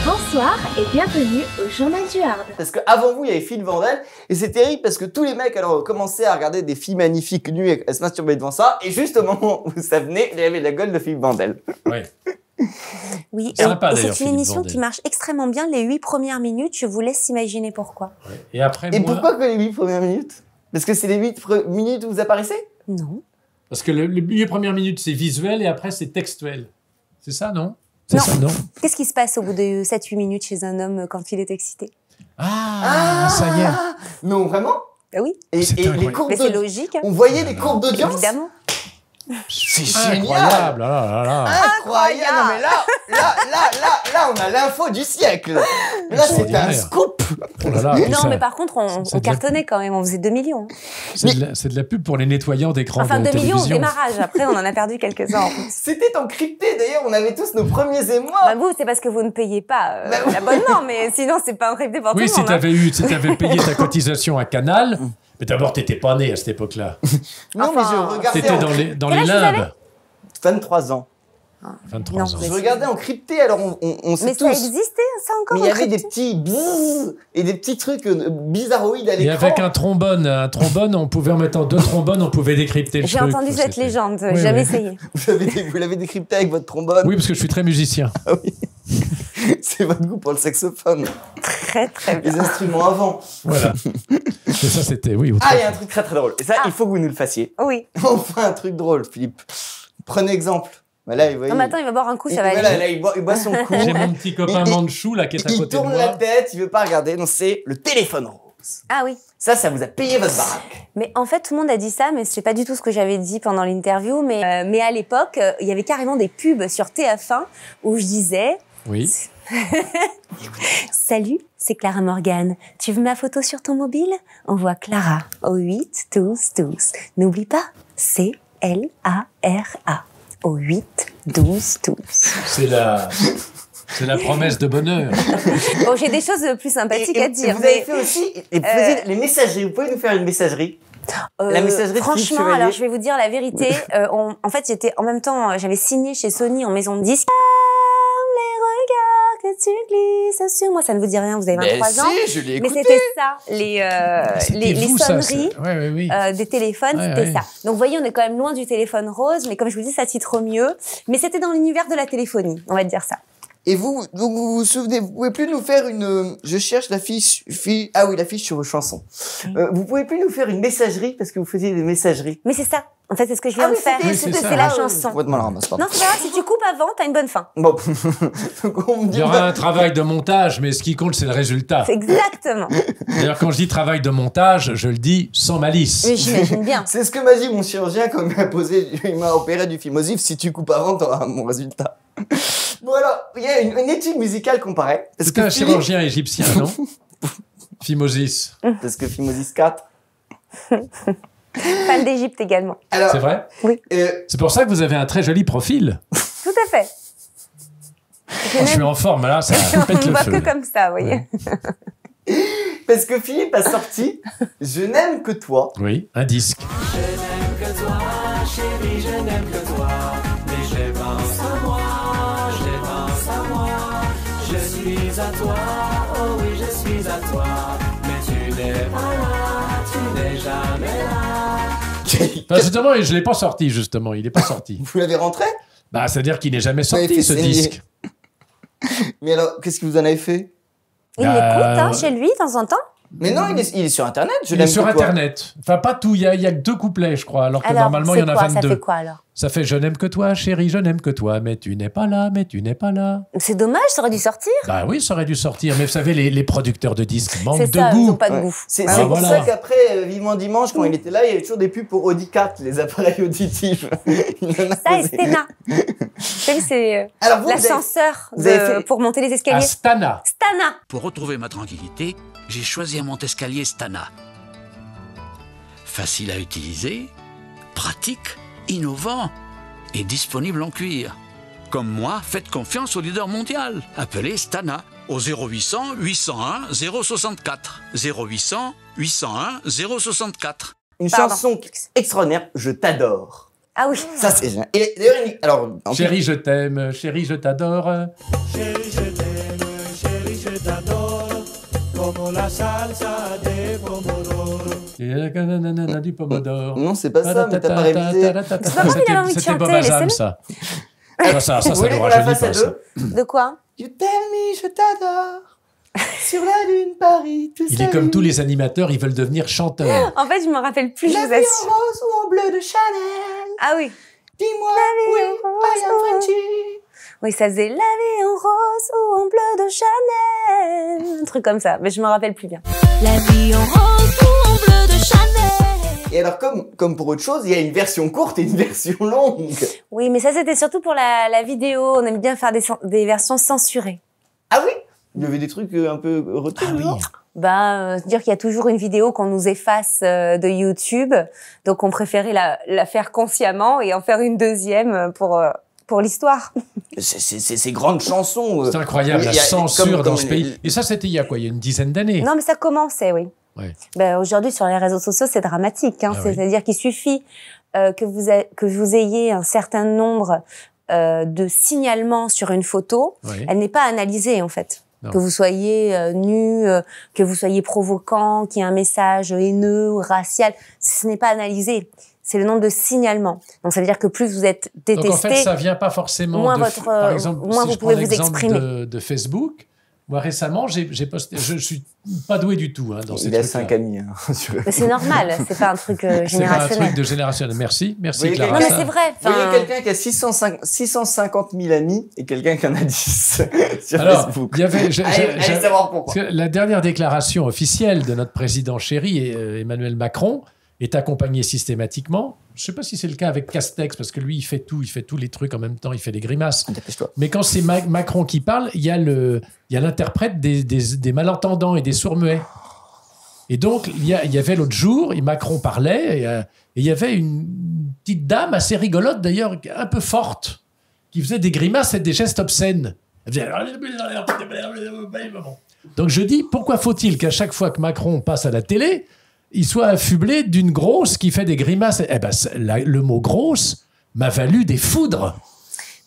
Bonsoir et bienvenue au Journal du Hard. Parce qu'avant vous, il y avait Philippe Vandel. Et c'est terrible parce que tous les mecs alors commençaient à regarder des filles magnifiques nues et à se masturber devant ça. Et juste au moment où ça venait, il y avait la gueule de Philippe Vandel. Ouais. Oui, Sympa, et d'ailleurs, c'est une Philippe émission Vandel. qui marche extrêmement bien. Les 8 premières minutes, je vous laisse imaginer pourquoi. Et après, Et moi, pourquoi que les 8 premières minutes? Parce que c'est les 8 minutes où vous apparaissez? Non. parce que les premières minutes, c'est visuel et après, c'est textuel. C'est ça, non? C'est Non. ça, non? Qu'est-ce qui se passe au bout de 7-8 minutes chez un homme quand il est excité? Ça y est. Non, vraiment? Ah oui, Et C'est les incroyable. courbes mais c'est d'audience. logique, hein, On voyait les courbes d'audience? évidemment. C'est génial! Incroyable. Ah là là là. Incroyable! Non, mais là, on a l'info du siècle! Là, c'était un Extraordinaire. scoop! Oh là là. Et Non, ça, mais par contre, on c'est de la- cartonnait quand même, on faisait 2 millions. c'est de la pub pour les nettoyants d'écrans Enfin, de 2 millions au télévision. démarrage. Après, on en a perdu quelques-uns en plus. C'était encrypté, d'ailleurs, on avait tous nos premiers émois! Bah, vous, c'est parce que vous ne payez pas Bah oui. l'abonnement, mais sinon, c'est pas encrypté pour Oui, tout le si monde. t'avais payé ta cotisation à Canal. Mais d'abord, t'étais pas né à cette époque-là. Non, mais je Enfin, regardais T'étais en... dans Quel les âge vous limbes. 23 ans. 23 Non, ans. Je regardais encrypté, alors on sait Mais tous. ça existait, ça encore Mais il y avait encrypté des petits bzzz et des petits trucs bizarroïdes à Et l'écran. avec un trombone, on pouvait en mettant 2 trombones, on pouvait décrypter le J'ai truc. entendu cette C'était- légende, Oui, jamais oui. essayé. Vous l'avez décrypté avec votre trombone. Oui, parce que je suis très musicien. C'est votre goût pour le saxophone. Très, très bien. Les instruments avant. Voilà. Et ça, c'était, oui. Ah, il y a un truc très très drôle. Et ça, il faut que vous nous le fassiez. Oui. Enfin, un truc drôle, Philippe. Prenez exemple. Voilà, vous voyez, Non, mais attends, il va boire un coup, ça va voilà, aller. là, il boit son coup. J'ai mon petit copain Il- Manchou, là, qui est à Il côté de tourne moi. la tête, il veut pas regarder. Non, c'est le téléphone rose. Ah oui. Ça vous a payé votre baraque. Mais en fait, tout le monde a dit ça, mais c'est pas du tout ce que j'avais dit pendant l'interview. Mais à l'époque, il y avait carrément des pubs sur TF1 où je disais Oui. Salut, c'est Clara Morgan. Tu veux ma photo sur ton mobile? Envoie Clara au 8 12 12. N'oublie pas, c'est L-A-R-A au 8 12 12. C'est la promesse de bonheur. Bon, j'ai des choses plus sympathiques à dire. Vous avez fait aussi et vous faisiez les messageries. Vous pouvez nous faire une messagerie? La messagerie de Philippe franchement, Chevalier. alors je vais vous dire la vérité. En fait, j'étais en même temps, j'avais signé chez Sony en maison de disques. Les regards que tu glisses sur moi, ça ne vous dit rien. Vous avez 23 ans. Si, je l'ai Mais écouté. c'était ça, C'était les vous, ça, sonneries c'est- ouais, oui. des téléphones, Ouais, c'était ouais. ça. Donc vous voyez, on est quand même loin du téléphone rose, mais comme je vous dis, ça titre mieux. Mais c'était dans l'univers de la téléphonie, on va dire ça. Et vous vous souvenez, vous pouvez plus nous faire une, je cherche la fiche, ah oui, la fiche sur vos chansons. Vous pouvez plus nous faire une messagerie parce que vous faisiez des messageries. Mais c'est ça. En fait, c'est ce que je viens de faire. c'était- c'est ça. C'est la chanson. Complètement la ramasse, pardon. Non, c'est pas grave, si tu coupes avant, t'as une bonne fin. Bon, donc on me Il dit, y aura un travail de montage, mais ce qui compte, c'est le résultat. C'est exactement. D'ailleurs, quand je dis travail de montage, je le dis sans malice. Mais j'imagine bien. c'est ce que m'a dit mon chirurgien quand il m'a opéré du phimosif. Si tu coupes avant, t'auras mon résultat. Bon alors, il y a une étude musicale comparée. Parce C'était un Philippe- chirurgien égyptien, non? Phimosis. Parce que phimosis 4. Fan d'Égypte également. Alors, C'est vrai? Oui, C'est pour ça que vous avez un très joli profil. tout à fait. Je suis en forme, là, ça On pète ne le voit feu. que comme ça, vous voyez. parce que Philippe a sorti Je n'aime que toi. Oui, un disque. Enfin, justement, je l'ai pas sorti, justement. Il est pas sorti. Vous l'avez rentré? Bah, c'est-à-dire qu'il n'est jamais Vous avez sorti, fait ce saigner. disque. Mais alors, qu'est-ce que vous en avez fait? Il l'écoute chez lui, de temps en temps. Mais non, il est sur Internet. Je Il est n'aime sur que toi. Internet. Enfin, pas tout. Il y a que 2 couplets, je crois. Alors que Alors, normalement, il y en a c'est quoi, 22. ça fait quoi alors? Ça fait Je n'aime que toi, chérie, je n'aime que toi. Mais tu n'es pas là, mais tu n'es pas là. C'est dommage, ça aurait dû sortir. Bah oui, ça aurait dû sortir. Mais vous savez, les producteurs de disques manquent C'est de ça, ils goût. n'ont pas de Ouais. goût. C'est Ah, c'est pour voilà. ça qu'après, Vivement Dimanche, quand il était là, il y avait toujours des pubs pour Audi 4, les appareils auditifs. Il en a Ça et posé. Stena. C'est Alors vous, l'ascenseur vous avez fait- pour monter les escaliers. Astana. Stana. Pour retrouver ma tranquillité, j'ai choisi un monte-escalier Stana. Facile à utiliser, pratique, innovant et disponible en cuir. Comme moi, faites confiance au leader mondial. Appelez Stana au 0800 801 064. 0800 801 064. une Pardon. chanson extraordinaire, Je t'adore. Ah oui. Ça c'est génial. Et d'ailleurs, alors, en plus- Chérie, je t'aime. Chérie, je t'adore. Du pomodoro. non, c'est pas ça, mais t'as pas révisé. pas grave, il avait envie de C'était Bob chanter, Azam, laissez-le. ça. Ça Vous voulez nous qu'on la rajeunit fasse à pas, ça. deux? De quoi? You tell me, je t'adore. Sur la lune, Paris, tout Il est comme tous les animateurs, ils veulent devenir chanteurs. En fait, je me rappelle plus, je La vous vie en assure. rose ou en bleu de Chanel. Ah oui. Dis-moi, La vie oui, en I am rose. Frenchy. Oui, ça faisait la vie en rose ou en bleu de Chanel. Un truc comme ça, mais je me rappelle plus bien. La vie en rose ou en bleu de Chanel. Et alors, comme pour autre chose, il y a une version courte et une version longue. Oui, mais ça, c'était surtout pour la vidéo. On aime bien faire des versions censurées. Ah oui? Il y avait des trucs un peu retenus, non? Dire qu'il y a toujours une vidéo qu'on nous efface de YouTube. Donc, on préférait la faire consciemment et en faire une deuxième pour l'histoire. Ces grandes chansons. C'est incroyable, la censure dans ce pays. Et ça, c'était il y a quoi? Il y a une dizaine d'années. Non, mais ça commençait, oui. Ouais. Aujourd'hui, sur les réseaux sociaux, c'est dramatique. Hein. C'est-à-dire qu'il suffit que vous ayez un certain nombre de signalements sur une photo. Elle n'est pas analysée, en fait. Non. Que vous soyez nu, que vous soyez provoquant, qu'il y ait un message haineux ou racial, ce n'est pas analysé. C'est le nombre de signalements. Donc ça veut dire que plus vous êtes détesté, donc en fait, ça vient pas forcément par exemple, moins si vous pouvez vous exprimer. De Facebook. Moi récemment, j'ai posté. Je suis pas doué du tout dans ces trucs-là. Il a 5 amis. Mais c'est normal, c'est pas un truc générationnel. C'est pas un truc de générationnel. Merci Clara. Non mais c'est vrai. Vous voyez quelqu'un qui a 650 000 amis et quelqu'un qui en a 10 sur Alors, Facebook. Il y avait. Allez savoir pourquoi. La dernière déclaration officielle de notre président chéri, Emmanuel Macron, est accompagnée systématiquement. Je ne sais pas si c'est le cas avec Castex, parce que lui, il fait tous les trucs en même temps, il fait des grimaces. Dépêche-toi. Mais quand c'est Macron qui parle, il y a l'interprète des malentendants et des sourds-muets. Et donc, il y avait l'autre jour, Macron parlait, et il y avait une petite dame assez rigolote, d'ailleurs, un peu forte, qui faisait des grimaces et des gestes obscènes. Elle faisait... Donc je dis, pourquoi faut-il qu'à chaque fois que Macron passe à la télé, il soit affublé d'une grosse qui fait des grimaces? Eh ben, le mot grosse m'a valu des foudres.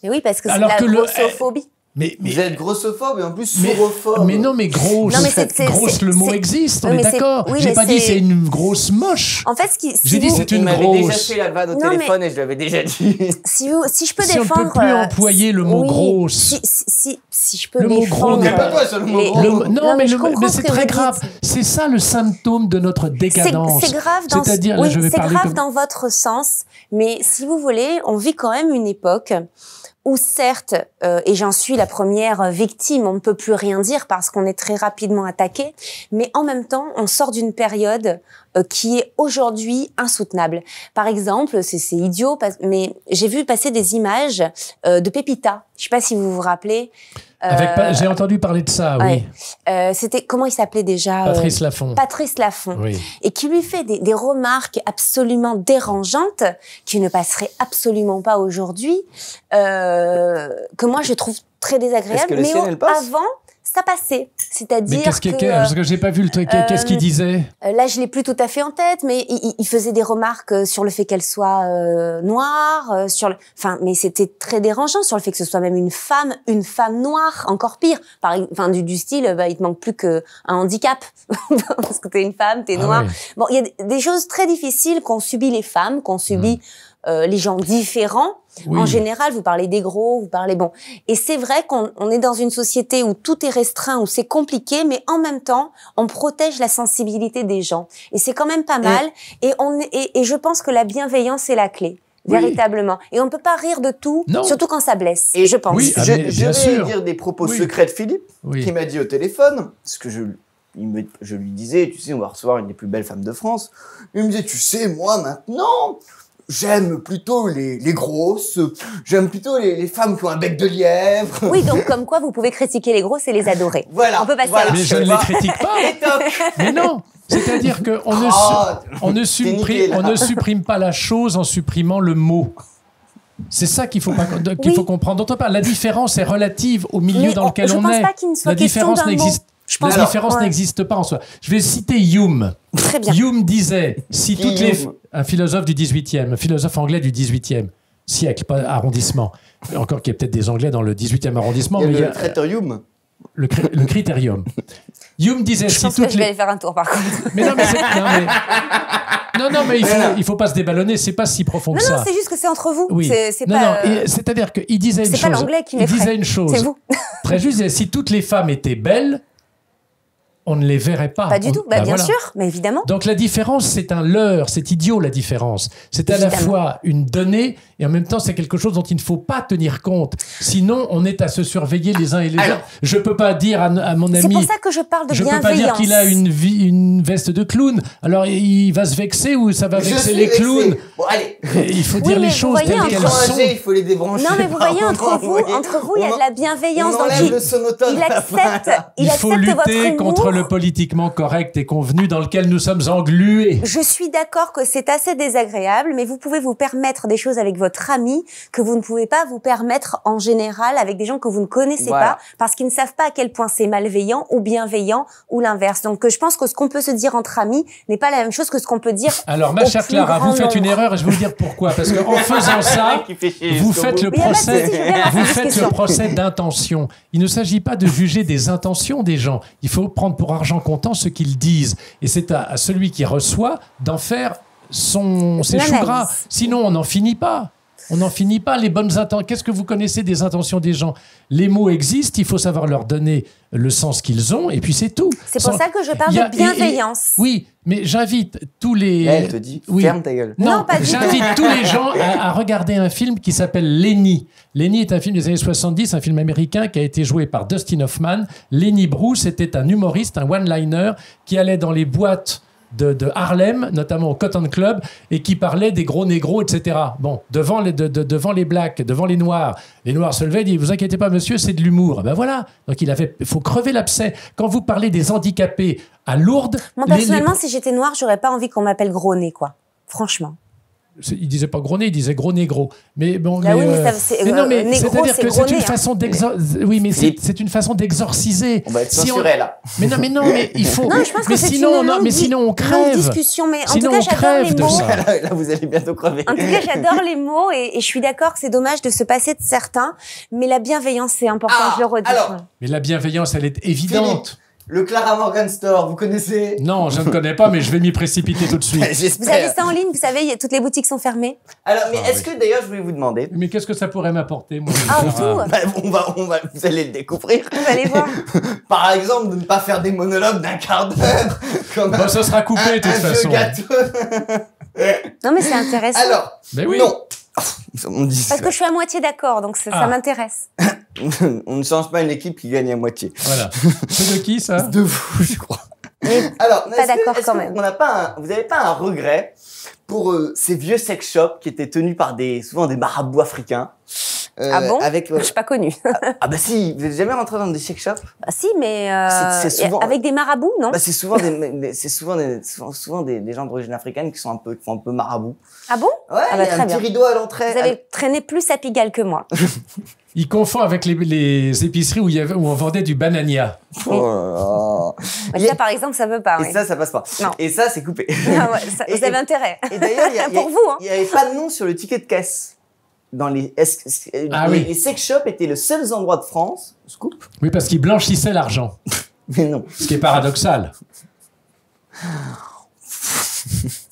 Mais oui, parce que c'est la grossophobie. Vous êtes grossophobe et en plus saurophobe. Mais non, mais grosse. Non, mais grosse, le mot existe, on est d'accord. J'ai pas dit c'est une grosse moche. En fait, j'ai dit c'est une grosse. Il m'avait déjà fait la vanne au téléphone et je l'avais déjà dit. Si je peux défendre. Si on peut plus employer le mot grosse. Si je peux le mot défendre. Gros, mais pas quoi sur le mot gros. Non, mais c'est très grave. C'est ça le symptôme de notre décadence. C'est grave dans. C'est-à-dire, oui, c'est grave dans votre sens, mais si vous voulez, on vit quand même une époque où certes, et j'en suis la première victime, on ne peut plus rien dire parce qu'on est très rapidement attaqué, mais en même temps, on sort d'une période qui est aujourd'hui insoutenable. Par exemple, c'est idiot, mais j'ai vu passer des images de Pépita. Je sais pas si vous vous rappelez. J'ai entendu parler de ça, oui. C'était, comment il s'appelait déjà? Patrice Laffont. Patrice Laffont. Oui. Et qui lui fait des remarques absolument dérangeantes, qui ne passeraient absolument pas aujourd'hui, que moi je trouve très désagréables, mais avant, ça passait. C'est-à-dire mais qu'est-ce parce que j'ai pas vu le truc. Qu'est-ce qu'il disait? Là, je l'ai plus tout à fait en tête, mais il faisait des remarques sur le fait qu'elle soit noire, mais c'était très dérangeant sur le fait que ce soit même une femme noire, encore pire. Du style, il te manque plus qu'un handicap parce que t'es une femme, t'es noire. Oui. Bon, il y a des choses très difficiles qu'ont subi les femmes, qu'ont subi les gens différents. Oui. En général, vous parlez des gros, vous parlez bon. Et c'est vrai qu'on est dans une société où tout est restreint, où c'est compliqué, mais en même temps, on protège la sensibilité des gens. Et c'est quand même pas mal. Et je pense que la bienveillance est la clé. Oui. Véritablement. Et on ne peut pas rire de tout, surtout quand ça blesse. Et je pense. Oui, je vais dire des propos secrets de Philippe, qui m'a dit au téléphone, parce que je lui disais, tu sais, on va recevoir une des plus belles femmes de France. Il me disait, tu sais, moi maintenant, j'aime plutôt les grosses, j'aime plutôt les femmes qui ont un bec de lièvre. Oui, donc comme quoi vous pouvez critiquer les grosses et les adorer. Voilà. On peut passer à mais je ne les critique pas. Mais non. C'est-à-dire qu'on ne supprime pas la chose en supprimant le mot. C'est ça qu'il faut comprendre. D'autre part, la différence est relative au milieu dans lequel on est. La différence n'existe pas. La différence n'existe pas en soi. Je vais citer Hume. Très bien. Hume disait, un philosophe du 18e, un philosophe anglais du 18e siècle, pas arrondissement. Encore qu'il y ait peut-être des Anglais dans le 18e arrondissement. Il y a le critérium. Le critérium. Hume disait, je pense que je vais aller faire un tour par contre. Mais non, mais il faut pas se déballonner, c'est pas si profond que ça. Non, c'est juste que c'est entre vous. Oui. C'est-à-dire qu'il disait une chose. C'est pas l'anglais qui m'effraie. Il disait une chose. C'est vous. Très juste, si toutes les femmes étaient belles, on ne les verrait pas. Pas du tout, bien voilà. sûr, mais évidemment. Donc la différence, c'est un leurre, c'est idiot la différence. C'est à la fois une donnée et en même temps c'est quelque chose dont il ne faut pas tenir compte. Sinon, on est à se surveiller les uns et les autres. Je peux pas dire à mon ami... C'est pour ça que je parle de bienveillance. Je peux pas dire qu'il a une veste de clown. Alors il va se vexer ou ça va vexer les clowns. Bon, allez. Il faut dire les choses telles qu'elles sont. Il faut les débrancher. Non, mais vous voyez, entre vous, il y a de la bienveillance. On enlève le sonotone. Il faut lutter contre le politiquement correct et convenu dans lequel nous sommes englués. Je suis d'accord que c'est assez désagréable, mais vous pouvez vous permettre des choses avec votre ami que vous ne pouvez pas vous permettre en général avec des gens que vous ne connaissez pas, parce qu'ils ne savent pas à quel point c'est malveillant ou bienveillant ou l'inverse. Donc je pense que ce qu'on peut se dire entre amis n'est pas la même chose que ce qu'on peut dire. Alors ma chère Clara, vous faites une erreur et je vais vous dire pourquoi. Parce qu'en faisant ça, vous faites le procès d'intention. Il ne s'agit pas de juger des intentions des gens. Il faut prendre pour argent comptant ce qu'ils disent. Et c'est à celui qui reçoit d'en faire ses choux gras. Sinon, on n'en finit pas. On n'en finit pas. Les bonnes intentions. Qu'est-ce que vous connaissez des intentions des gens? Les mots existent, il faut savoir leur donner le sens qu'ils ont, et puis c'est tout. C'est pour ça que je parle de bienveillance. Oui, mais j'invite tous les... Elle te dit, ferme ta gueule. Non, j'invite tous les gens à regarder un film qui s'appelle Lenny. Lenny est un film des années 70, un film américain qui a été joué par Dustin Hoffman. Lenny Bruce était un humoriste, un one-liner, qui allait dans les boîtes de Harlem, notamment au Cotton Club, et qui parlait des gros négros, etc. Bon, devant les blacks, devant les noirs se levaient et disaient, vous inquiétez pas monsieur, c'est de l'humour. Ben voilà, donc il faut crever l'abcès. Quand vous parlez des handicapés à Lourdes... Moi, personnellement, si j'étais noire, j'aurais pas envie qu'on m'appelle gros nez, quoi. Franchement. Il disait pas gros nez, il disait gros négro. Mais bon, oui, mais c'est-à-dire que c'est une façon c'est une façon d'exorciser. On va être censuré là. Mais non, mais il faut. Non, je pense que c'est sinon on crève. Discussion, mais en sinon, tout cas, j'adore les mots. Là, vous allez bientôt crever. En tout cas, j'adore les mots et je suis d'accord que c'est dommage de se passer de certains, mais la bienveillance, c'est important, je le redis. Alors, mais la bienveillance, elle est évidente. Philippe, le Clara Morgan Store, vous connaissez? Non, je ne connais pas, mais je vais m'y précipiter tout de suite. Vous avez ça en ligne, vous savez, toutes les boutiques sont fermées. Alors, mais est-ce que d'ailleurs, je voulais vous demander... Mais qu'est-ce que ça pourrait m'apporter, moi? Tout. Vous allez le découvrir. Vous allez voir. Par exemple, de ne pas faire des monologues d'un quart d'heure. Bon, ça sera coupé, de toute façon. Non, mais c'est intéressant. Alors, mais oui. Non. Parce que je suis à moitié d'accord, donc ça m'intéresse. On ne change pas une équipe qui gagne à moitié. Voilà. C'est de qui, ça? De vous, je crois. Mais alors, pas d'accord quand même. Vous n'avez pas un regret pour ces vieux sex shops qui étaient tenus par souvent des marabouts africains? Ah bon? Je suis pas connue. Bah si, vous n'êtes jamais rentré dans des sex shops? Bah si, mais c'est souvent... avec des marabouts, non? Bah c'est souvent des gens d'origine africaine qui font un peu marabouts. Ah bon? Ouais, il y a un petit rideau à l'entrée. Vous avez traîné plus à Pigalle que moi. Il confond avec les épiceries où on vendait du banania. Oh là là. Ça, par exemple, ça veut pas. Et ça passe pas. Non. Et ça, c'est coupé. Ah ouais, vous avez intérêt. Et d'ailleurs, pour vous, il y avait pas de nom sur le ticket de caisse. Dans les sex shops étaient les seuls endroits de France. Scoop. Oui, parce qu'ils blanchissaient l'argent. Mais non. Ce qui est paradoxal.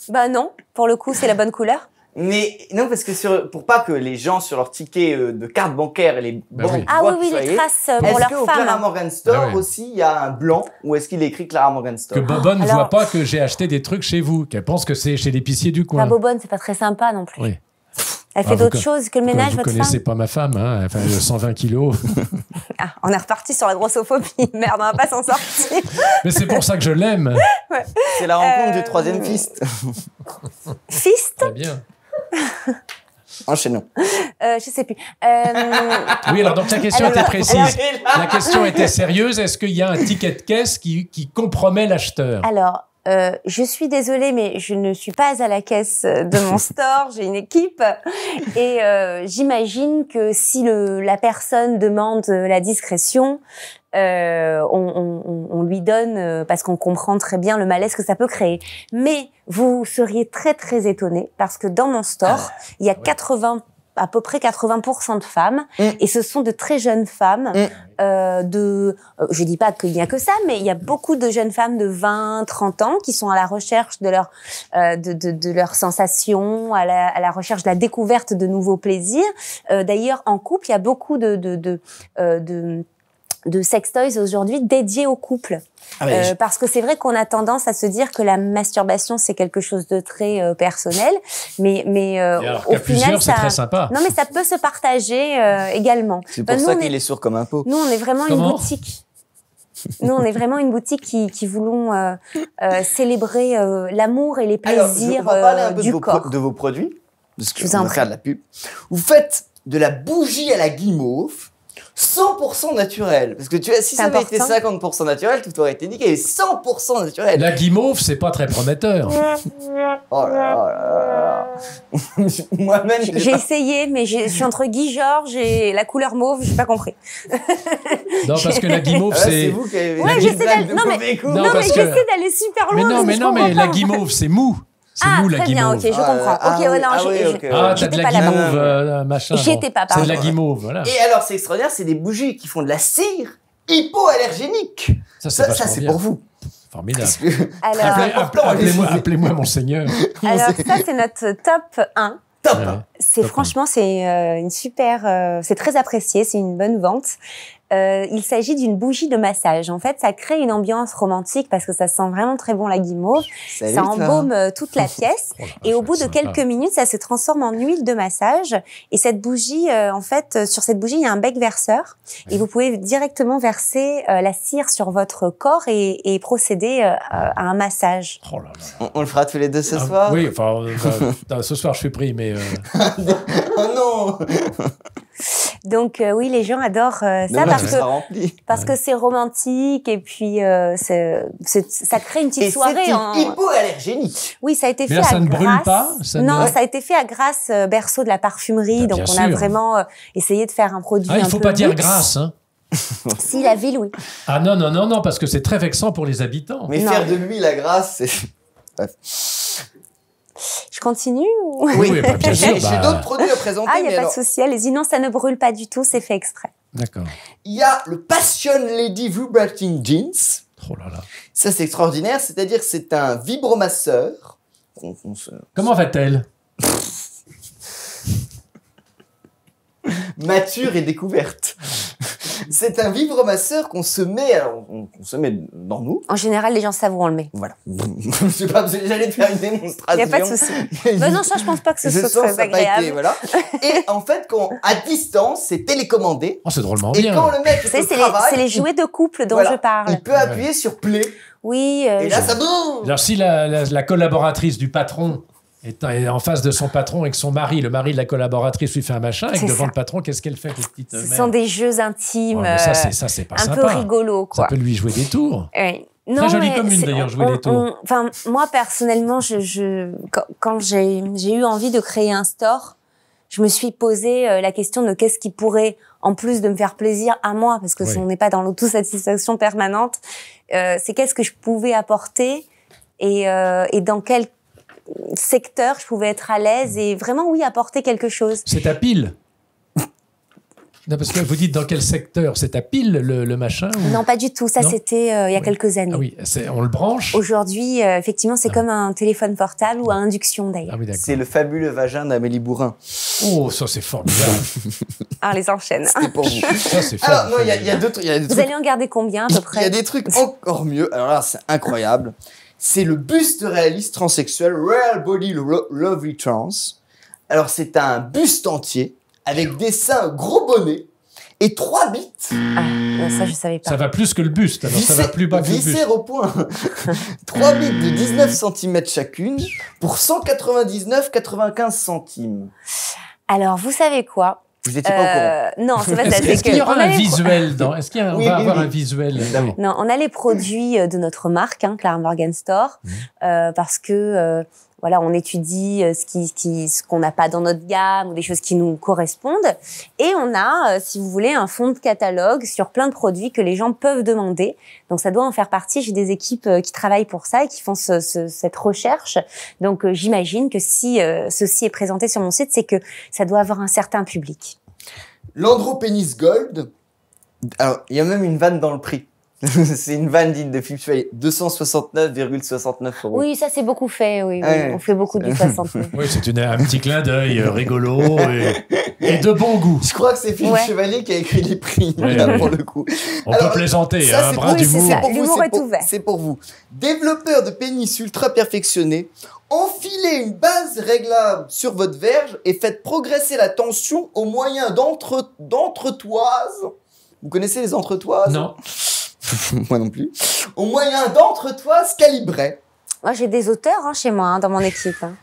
Bah non, pour le coup, c'est la bonne couleur. Mais non, parce que pour pas que les gens sur leur ticket de carte bancaire et les banques les traces pour leur femme. Est-ce qu'au Clara Morgan Store aussi, il y a un blanc ou est-ce qu'il est écrit Clara Morgan Store? Que Bobonne ne voit pas que j'ai acheté des trucs chez vous, qu'elle pense que c'est chez l'épicier du coin. La Bobonne, c'est pas très sympa non plus. Oui. Elle fait d'autres choses que le ménage, votre femme. Vous connaissez pas ma femme, hein, enfin, 120 kilos. Ah, on est reparti sur la grossophobie. Merde, on va pas s'en sortir. Mais c'est pour ça que je l'aime. Ouais. C'est la rencontre du troisième fist. Fist? Très bien. Enchaînons. Je sais plus. Oui, alors donc la question était précise. La question était sérieuse. Est-ce qu'il y a un ticket de caisse qui compromet l'acheteur? Alors, je suis désolée, mais je ne suis pas à la caisse de mon store. J'ai une équipe et j'imagine que si la personne demande la discrétion, on lui donne parce qu'on comprend très bien le malaise que ça peut créer. Mais vous seriez très très étonnés parce que dans mon store, il y a à peu près 80% de femmes et ce sont de très jeunes femmes je dis pas qu'il n'y a que ça, mais il y a beaucoup de jeunes femmes de 20-30 ans qui sont à la recherche de leur de leurs sensations, à la recherche de la découverte de nouveaux plaisirs. D'ailleurs, en couple, il y a beaucoup de de sextoys aujourd'hui dédiés au couple. Ah ouais, Parce que c'est vrai qu'on a tendance à se dire que la masturbation c'est quelque chose de très personnel, mais alors au qu'à final plusieurs, c'est ça, très sympa. non mais ça peut se partager également. C'est pour nous, ça on qu'il est sourd comme un pot. Nous on est vraiment Comment une boutique. Nous on est vraiment une boutique qui voulons célébrer l'amour et les Alors, plaisirs on va parler un peu du corps. de vos produits, parce Je vous qu'on en va prie. faire de la pub. Vous faites de la bougie à la guimauve, 100% naturelle. Parce que tu vois, si C'est ça avait été important. 50% naturel, tout aurait été nickel. 100% naturel. La guimauve, c'est pas très prometteur. Oh là là là là. Moi-même, je l'ai J'ai pas- essayé, mais je suis entre Guy Georges et la couleur mauve, j'ai pas compris. Non, parce que la guimauve, Ah, c'est c'est... vous qui avez Ouais, des j'essaie blagues d'aller- de non, mais- mauvais goût. Non, Non, mais parce que- j'essaie d'aller super loin. Mais non, parce que je mais comprends la pas. guimauve, c'est mou. C'est Ah, mou, la très bien, guimauve. ok, je comprends. Ah, Ok, ouais, oui, non, ah oui, ok. Ah, t'as j'étais de la pas là-bas. guimauve, machin. J'étais pas C'est de la par- guimauve, voilà. Et alors, c'est extraordinaire, c'est des bougies qui font de la cire hypoallergénique. Ça, Ça, vachement c'est bien. pour vous. Formidable. Parce que Alors, Appelez-moi monseigneur. alors ça, c'est notre top 1. top. Ouais. C'est Top franchement, c'est une super, c'est très apprécié, c'est une bonne vente. Il s'agit d'une bougie de massage. En fait, ça crée une ambiance romantique parce que ça sent vraiment très bon la guimauve. Salut, Ça toi. embaume toute la pièce. Oh la Et au vache, bout de sympa. quelques minutes, ça se transforme en huile de massage. Et cette bougie, en fait, sur cette bougie, il y a un bec verseur. Et vous pouvez directement verser la cire sur votre corps et procéder à un massage. Oh là là. On le fera tous les deux ce Ah, soir. Oui, enfin, ce soir, je suis pris, mais... Oh non. Donc oui, les gens adorent ça Dommage, parce ça que sera rempli. c'est romantique et puis ça crée une petite Et soirée. c'est hypoallergénique. Oui, ça a été Mais fait là, ça à ne Grasse. brûle pas, ça Non, ne- ça a été fait à Grasse, berceau de la parfumerie. Bah, donc bien on a sûr. vraiment essayé de faire un produit Ah, il un faut peu pas dire luxe. grâce, hein. Si, la ville, oui. Ah non, non, non, non, parce que c'est très vexant pour les habitants. Mais Non. faire de l'huile à grasse, c'est... Bref. Je continue ou... Oui, bah, bien sûr. J'ai bah, d'autres produits à présenter, Ah, il mais n'y a pas alors, de souci. Allez-y, non, ça ne brûle pas du tout, c'est fait exprès. D'accord. il y a le Passion Lady Vibrating Jeans. Oh là là. Ça, c'est extraordinaire. C'est-à-dire, c'est un vibromasseur. qu'on se- Comment va-t-elle? Mature et découverte. C'est un vibromasseur qu'on se met, alors, qu'on se met dans nous. En général, les gens savent où on le met. Voilà. Je sais pas, j'allais te faire une Il démonstration. n'y a pas de souci. Bah non, ça, je pense pas que ce Je soit sens que très ça n'a pas agréable. été, voilà. Et en fait, à distance, c'est télécommandé. Oh, c'est drôlement Et bien. quand le mec Vous est savez, au travail, c'est les jouets de couple dont voilà, je parle. il peut appuyer sur play. Oui, Et là, ça boum. Alors, si la collaboratrice du patron est en face de son patron et que son mari, le mari de la collaboratrice, lui fait un machin, et que C'est devant ça. le patron, qu'est-ce qu'elle fait, cette petite ce merde? sont des jeux intimes, Ouais, mais ça, c'est pas un sympa. peu rigolos, quoi. Ça peut lui jouer des tours. Oui. Très jolie mais commune, c'est- d'ailleurs, jouer des tours. Enfin, moi, personnellement, quand j'ai eu envie de créer un store, je me suis posé la question de qu'est-ce qui pourrait, en plus de me faire plaisir à moi, parce que Oui. si on n'est pas dans l'autosatisfaction permanente, c'est qu'est-ce que je pouvais apporter et dans quel secteur je pouvais être à l'aise et vraiment, oui, apporter quelque chose. C'est à pile. Non, parce que vous dites dans quel secteur? C'est à pile le machin ou- Non, pas du tout. Ça, Non. c'était il y a quelques années. Ah oui, on le branche. Aujourd'hui, effectivement, c'est comme un téléphone portable ou à induction, d'ailleurs. Ah oui, d'accord. C'est le fabuleux vagin d'Amélie Bourrin. Oh, ça c'est formidable. Ah, les enchaîne. C'était pour vous. Ça c'est Alors, formidable. non, il y a d'autres, il y a des Vous trucs. allez en garder combien, à peu Il y a près? des trucs encore mieux. Alors là, c'est incroyable. C'est le buste réaliste transsexuel Real Body Lovely Trans. Alors, c'est un buste entier avec des seins gros bonnets et 3 bits. Ah, non, ça, je savais pas. Ça va plus que le buste, alors ça va plus bas que le buste. Viscères au point. 3 bits de 19 cm chacune pour 199,95 centimes. Alors, vous savez quoi? Vous étiez pas au courant. Non, c'est pas ça. Est-ce C'est qu'il y que aura on a un les visuel dans... Est-ce qu'on Oui, va oui, avoir oui. un visuel? Évidemment. Non, on a les produits de notre marque, hein, Clara Morgan Store, parce que voilà, on étudie ce qu'on n'a pas dans notre gamme ou des choses qui nous correspondent, et on a, si vous voulez, un fond de catalogue sur plein de produits que les gens peuvent demander. Donc ça doit en faire partie. J'ai des équipes qui travaillent pour ça et qui font cette recherche. Donc j'imagine que si ceci est présenté sur mon site, c'est que ça doit avoir un certain public. L'Andropénis Gold. Alors, il y a même une vanne dans le prix. C'est une vanne digne de Philippe Chevalier. 269,69 €. Oui, ça c'est beaucoup fait, oui. Ouais. On fait beaucoup du 69. Oui, c'est un petit clin d'œil rigolo et de bon goût. Je crois que c'est Philippe Ouais. Chevalier qui a écrit les prix, Ouais, là, ouais. pour le coup. On Alors, peut plaisanter, ça, un c'est brin pour- Oui, c'est d'humour. ça. pour vous, L'humour est pour- ouvert. C'est pour vous. Développeur de pénis ultra perfectionné, enfilez une base réglable sur votre verge et faites progresser la tension au moyen d'entretoises. Vous connaissez les entretoises? Non. Moi non plus. Au moyen d'entretoises calibrées. Moi, j'ai des auteurs hein, chez moi, hein, dans mon équipe. hein.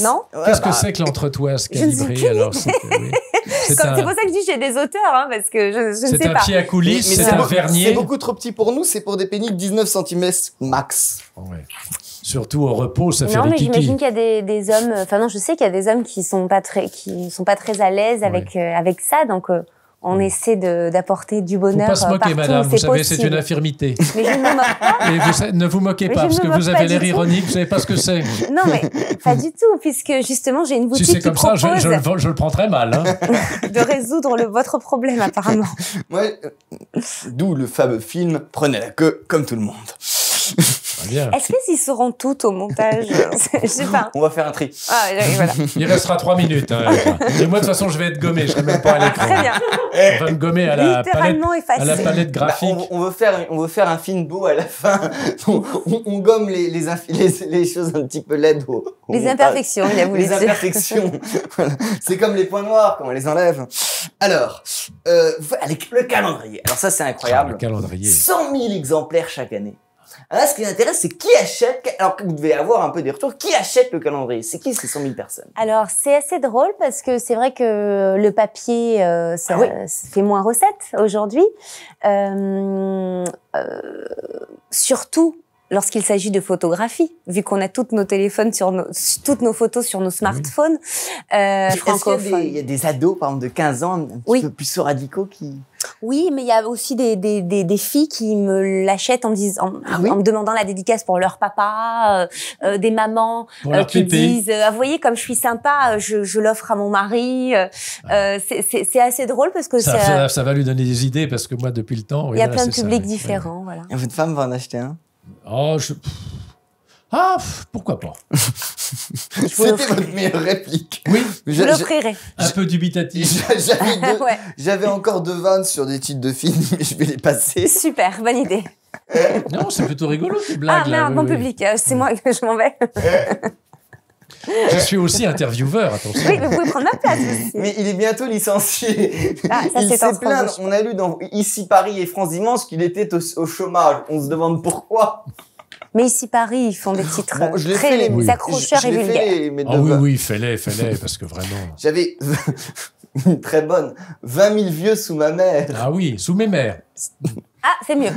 Non Ouais, Qu'est-ce que bah, c'est que l'entretoise Je ne sais calibrée plus. alors C'est oui. C'est C'est un, pour ça que je dis j'ai des auteurs, hein, parce que je ne c'est sais un pas. pied à coulisses, c'est c'est un beau- vernier. C'est beaucoup trop petit pour nous, c'est pour des pénis de 19 cm max. Ouais. Surtout au repos, ça fait Non, des mais kikis. j'imagine qu'il y a des hommes. Enfin non, je sais qu'il y a des hommes qui sont pas très à l'aise avec avec ça, donc on essaie d'apporter du Faut bonheur pas se moquer, partout madame. où Vous savez, possible. c'est une infirmité. Mais je ne me moque pas. Et vous, ne vous moquez Mais pas, je parce ne que me vous moque avez pas l'air du tout. ironique, vous savez pas ce que c'est. Non, mais pas du tout, puisque justement j'ai une Si boutique c'est qui comme ça, propose je le prends très mal. Hein. de résoudre votre problème apparemment. Moi, d'où le fameux film Prenez la queue comme tout le monde. Très bien. Est-ce qu'ils seront toutes au montage? Je sais pas. On va faire un tri. Ah, voilà. Il restera 3 minutes. Hein, et moi, de toute façon, je vais être gommé. Je serai même pas à l'écran. Très bien. On va me gommer à la palette, Littéralement effacé. à la palette Bah, graphique. on veut faire un film beau à la fin. On gomme les choses un petit peu laides. Les imperfections, il a voulu Les dire. imperfections. Voilà. C'est comme les points noirs quand on les enlève. Alors, le calendrier. Alors ça, c'est Ah, incroyable. le calendrier. 100 000 exemplaires chaque année. Alors là, ce qui m'intéresse, c'est qui achète, alors que vous devez avoir un peu des retours, qui achète le calendrier? C'est qui ces 100 000 personnes? Alors, c'est assez drôle parce que c'est vrai que le papier, ça Ah oui. fait moins recette aujourd'hui. Surtout lorsqu'il s'agit de photographie, vu qu'on a toutes nos téléphones toutes nos photos sur nos smartphones Est-ce qu'il francophones. y a des ados, par exemple, de 15 ans, un petit Oui. peu plus radicaux qui... Oui, mais il y a aussi des filles qui me l'achètent en me demandant la dédicace pour leur papa, des mamans Pour leur qui pépé. disent ah, vous voyez comme je suis sympa, je l'offre à mon mari. C'est assez drôle parce que Ça va lui donner des idées parce que moi, depuis le temps. il y a plein de publics différents, voilà. Votre femme va en acheter un? Oh, pourquoi pas? C'était votre meilleure réplique. Oui, Je l'offrirai. un peu dubitatif. Ouais. J'avais encore 2 vannes sur des titres de films, mais je vais les passer. Super, bonne idée. Non, c'est plutôt rigolo, tes blagues. Ah là, merde, oui, bon oui. public, c'est moi que je m'en vais. Je suis aussi intervieweur, attention. Oui, mais vous pouvez prendre ma place aussi. Mais il est bientôt licencié. Ah, ça, Il c'est en s'est plaint. transition. On a lu dans Ici Paris et France Dimanche qu'il était au chômage. On se demande pourquoi. Mais ici Paris, ils font des titres Bon, je l'ai très fait les- Oui. accrocheurs et Je l'ai fait vulgaires. mes Ah deux oui, vannes. oui, fais-les, parce que vraiment... J'avais une très bonne. 20 000 vieux sous ma mère. Ah oui, sous mes mères. Ah, c'est mieux.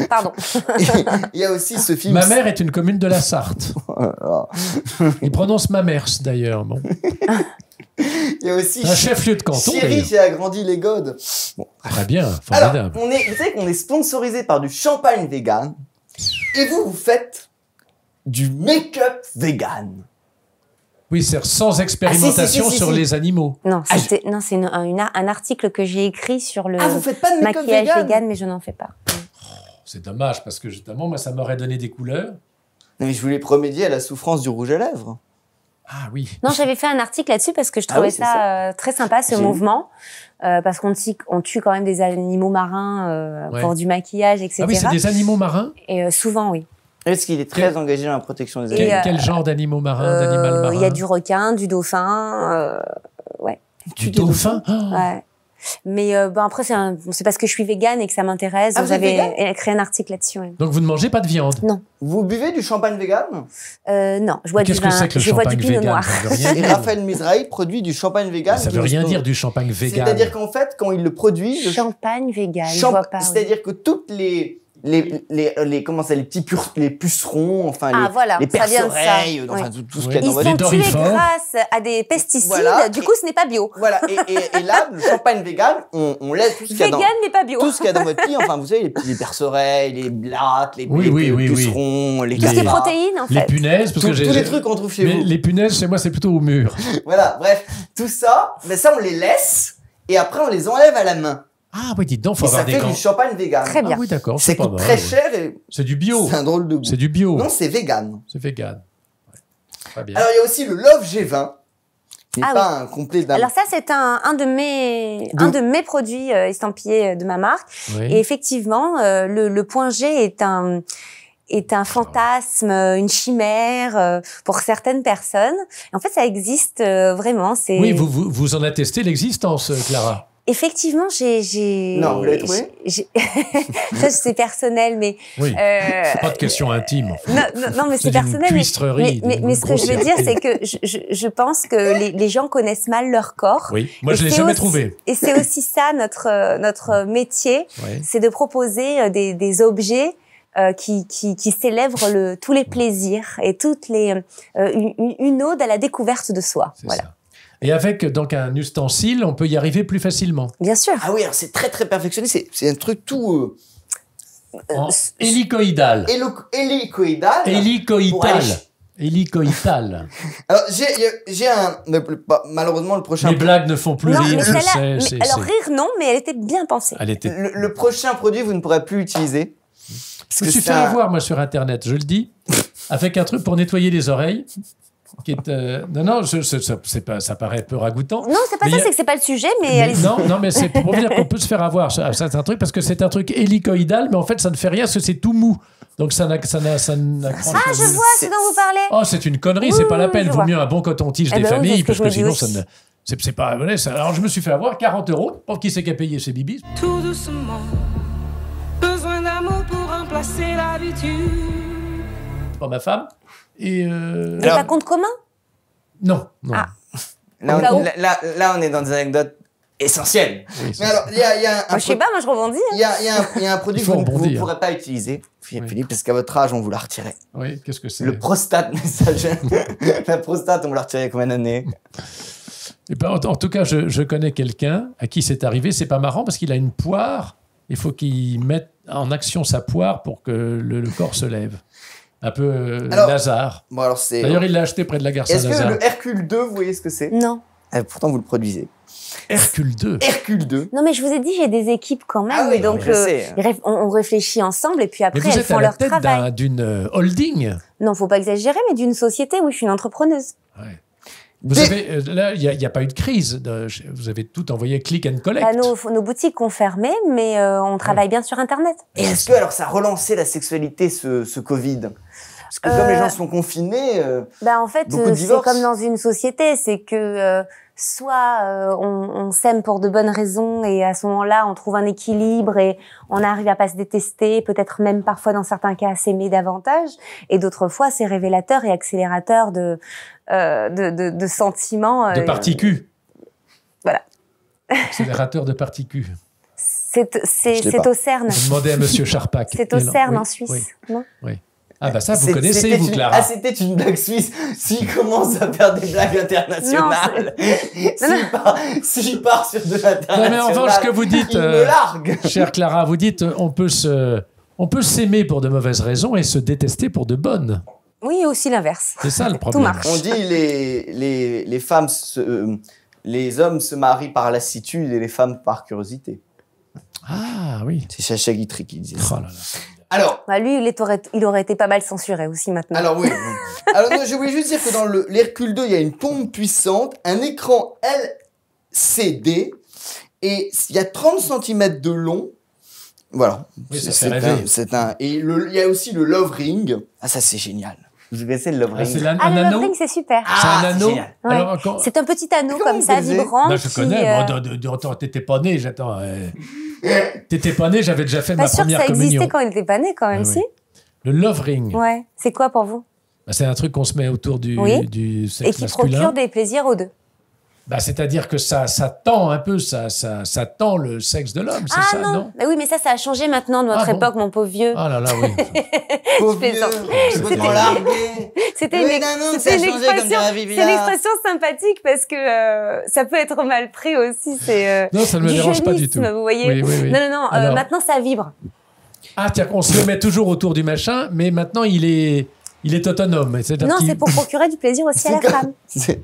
Pardon. Il y a aussi ce film. Ma mère est une commune de la Sarthe. Il prononce ma mère, d'ailleurs. Bon. Il y a aussi Un chef-lieu de canton, Chérie, d'ailleurs. j'ai agrandi les godes. Très bien, Alors, formidable. vous savez qu'on est sponsorisé par du champagne vegan. Et vous faites du make-up vegan. Oui, c'est sans expérimentation Ah, si, sur les animaux. Non, Ah, c'est un article que j'ai écrit sur le Ah, vous faites pas de make-up maquillage vegan? vegan, mais je n'en fais pas. C'est dommage, parce que justement, moi, ça m'aurait donné des couleurs. Non, mais je voulais remédier à la souffrance du rouge à lèvres. Ah oui. Non, j'avais fait un article là-dessus parce que je Ah trouvais oui, c'est ça, très sympa, ce J'ai mouvement. Parce on tue quand même des animaux marins Ouais. pour du maquillage, etc. Ah oui, c'est des animaux marins. Et souvent, oui. Est-ce qu'il est très engagé dans la protection des Et, animaux? Quel genre d'animaux marins, d'animal marin? Il y a du requin, du dauphin, ouais. Du dauphin. Oh. Ouais. Mais bon, après, c'est parce que je suis végane et que ça m'intéresse. Ah, donc vous êtes j'avais créé un article là-dessus. Ouais. Donc vous ne mangez pas de viande. Vous buvez du champagne vegan? Non, je bois du Qu'est-ce que vin. c'est que le Je bois du champagne pinot vegan? noir. Ça veut rien Et dire. Raphaël Mizrahi produit du champagne vegan. Ça qui veut nous rien sponsor- dire du champagne vegan. C'est-à-dire qu'en fait, quand il le produit, Champagne vegan, je vois pas. oui. c'est-à-dire que toutes les comment ça, les les pucerons, enfin Ah, voilà, les ça vient de ça. perce-oreilles, enfin Oui. tout ce Oui. qu'il y a dans Ils votre sont tués dorifores. grâce à des pesticides. Voilà. Du coup, ce n'est pas bio. Voilà, et là, le champagne vegan, on laisse tout ce qu'il y a dans Vegan n'est pas bio. tout ce qu'il y a dans votre lit, enfin vous savez, les petits perce-oreilles, les blattes, les, Oui, les- oui, les oui, oui. pucerons, les Tout ce qui est cafards. protéines, en Les fait. punaises, parce que Tous les trucs qu'on trouve chez Mais vous. les punaises, chez moi, c'est plutôt au mur. Voilà, bref, tout ça, mais ça on les laisse et après on les enlève à la main. Ah oui, dites donc, faut Et ça avoir des fait gants. du champagne vegan. Très bien. Ah oui, d'accord, Ça c'est pas coûte mal. très ouais. cher et C'est du bio. c'est un drôle de goût. C'est du bio. Non, c'est vegan. C'est vegan. Ouais. Très bien. Alors, il y a aussi le Love G20, qui n'est Ah pas un complet d'un... Alors ça, c'est un de mes produits estampillés de ma marque. Oui. Et effectivement, le point G est un fantasme, une chimère pour certaines personnes. Et en fait, ça existe vraiment. C'est Oui, vous en attestez l'existence, Clara. effectivement, j'ai. Non, vous l'avez trouvé Ça, c'est personnel, mais. Oui. C'est pas de question intime. Non, mais c'est C'est d'une personnel. cuistrerie, Mais d'une ce que je veux dire, c'est que je pense que les gens connaissent mal leur corps. Oui. Moi, Et je l'ai c'est jamais aussi- trouvé. Et c'est aussi ça notre métier, Oui. c'est de proposer des objets qui célèbrent tous les plaisirs et toutes les une ode à la découverte de soi. C'est Voilà. ça. Et avec donc un ustensile, on peut y arriver plus facilement. Bien sûr. Ah oui, alors c'est très très perfectionné, c'est un truc tout En hélicoïdal. hélicoïdal. Pour Hélicoïtal. aller- Hélicoïtal. Alors j'ai un... Malheureusement, le prochain... Les blagues ne font plus Non, rire, mais je celle-là, sais. alors rire non, mais elle était bien pensée. Elle était... Le prochain produit, vous ne pourrez plus l'utiliser. Parce Je me suis fait avoir, moi, sur Internet, je le dis, avec un truc pour nettoyer les oreilles. Qui est, non, c'est pas, ça paraît peu ragoûtant. Non, c'est pas Mais ça, il y a- c'est que c'est pas le sujet, mais Mais allez-y. non, mais c'est pour dire qu'on peut se faire avoir. Ça, c'est un truc parce que c'est un truc hélicoïdal, mais en fait, ça ne fait rien parce que c'est tout mou. Donc ça n'accroche Ah, je vois ce dont vous parlez. Oh, c'est une connerie, c'est Oui, pas la oui, peine. je Vaut vois. mieux un bon coton-tige Eh des ben oui, familles, c'est ce que parce je que me dis sinon, aussi. ça ne. C'est pas. Voilà, alors je me suis fait avoir 40 €. Pour qui c'est qui a payé ces bibis? Tout doucement, besoin d'amour pour remplacer l'habitude. Pas ma femme. Et. Et Alors- pas compte commun. Non, non. Ah. Là, Au cas où. là, on est dans des anecdotes essentielles. Oui, c'est Mais alors, il y a un... Moi, je sais pas, moi je rebondis. hein. Il y a un produit Il que faut vous ne rebondir. pourrez pas utiliser, Philippe, Oui. parce qu'à votre âge, on vous l'a retiré. Oui, qu'est-ce que c'est? Le prostate messager. La prostate, on vous l'a retiré il y a combien d'années? Eh ben, en tout cas, je connais quelqu'un à qui c'est arrivé. C'est pas marrant parce qu'il a une poire. Il faut qu'il mette en action sa poire pour que le corps se lève. Un peu Alors- Lazare. Bon, alors c'est... D'ailleurs, il l'a acheté près de la gare Est-ce Saint-Lazare. que le Hercule 2, vous voyez ce que c'est? Non. Pourtant, vous le produisez. Hercule 2. Hercule 2. Non, mais je vous ai dit, j'ai des équipes quand même. Ah oui, donc, je sais. on réfléchit ensemble et puis Mais après, vous elles êtes font à la leur tête travail. d'une holding. Non, faut pas exagérer, mais d'une société, oui, je suis une entrepreneuse. Ouais. Vous avez, là, il n'y a pas eu de crise. Vous avez tout envoyé click and collect. Bah, nos boutiques ont fermé, mais on travaille bien sur Internet. Et est-ce que alors ça a relancé la sexualité, ce Covid? Parce que comme les gens sont confinés... Bah, en fait, Beaucoup de c'est divorces. comme dans une société, c'est que soit on s'aime pour de bonnes raisons et à ce moment-là, on trouve un équilibre et on arrive à pas se détester, peut-être même parfois dans certains cas à s'aimer davantage. Et d'autres fois, c'est révélateur et accélérateur de sentiments. De particules. Voilà. Accélérateur de particules. C'est au CERN. Vous demandez à Monsieur Charpak. C'est au Et non, CERN oui, en Suisse. oui, Non oui. Ah bah ça, vous C'est- connaissez, c'était vous, une- Clara. Ah, c'était une blague suisse. S'il commence à faire des blagues internationales, s'il part sur de l'international, Non, mais en revanche, ce que vous dites, il me largue. chère Clara, vous dites on peut s'aimer pour de mauvaises raisons et se détester pour de bonnes. Oui, et aussi l'inverse. C'est ça le problème. marche. On dit les femmes, les hommes se marient par lassitude et les femmes par curiosité. Ah oui. C'est Chacha Guitry qui disait Oh ça. là là. Alors, Bah, lui, il aurait été pas mal censuré aussi maintenant. alors oui. Alors non, je voulais juste dire que dans l'Hercule 2, il y a une pompe puissante, un écran LCD et il y a 30 cm de long. Voilà. Oui, ça C'est fait rêver. et il y a aussi le Love Ring. Ah, ça c'est génial. Vous connaissez le Love Ah, Ring? c'est Ah, un le anneau. Love Ring, c'est super. C'est un Ah, c'est anneau. génial. Ouais. Alors, quand... C'est un petit anneau Comment comme vous ça, connaissez vibrant. Non, je qui, connais. Moi, attends, t'étais pas né. J'attends. T'étais pas né. J'avais déjà fait Pas ma sûr que première ça communion. existait quand il était pas né, quand même, Ah si. oui. Le Love Ring. Ouais. C'est quoi pour vous? Bah, c'est un truc qu'on se met autour du Oui. sexe Et qui masculin. procure des plaisirs aux deux. Bah, c'est-à-dire que ça tend un peu, ça tend le sexe de l'homme, c'est Ah ça, non? Mais oui, mais ça a changé maintenant de notre Ah bon époque, mon pauvre vieux. Ah là là, oui. Pauvre Je vieux, plaisante. complètement largué. C'était Oui, une, non, non, c'était ça a une changé, comme expression, dirait c'est Vivilla. une expression sympathique parce que ça peut être mal pris aussi. C'est Non, ça ne me du dérange pas du tout. jeunisme, vous voyez. Oui, oui, oui. Non. Alors- Maintenant, ça vibre. Ah, tiens, on se le met toujours autour du machin, mais maintenant, il est Il est autonome. Non, c'est pour procurer du plaisir aussi à la femme.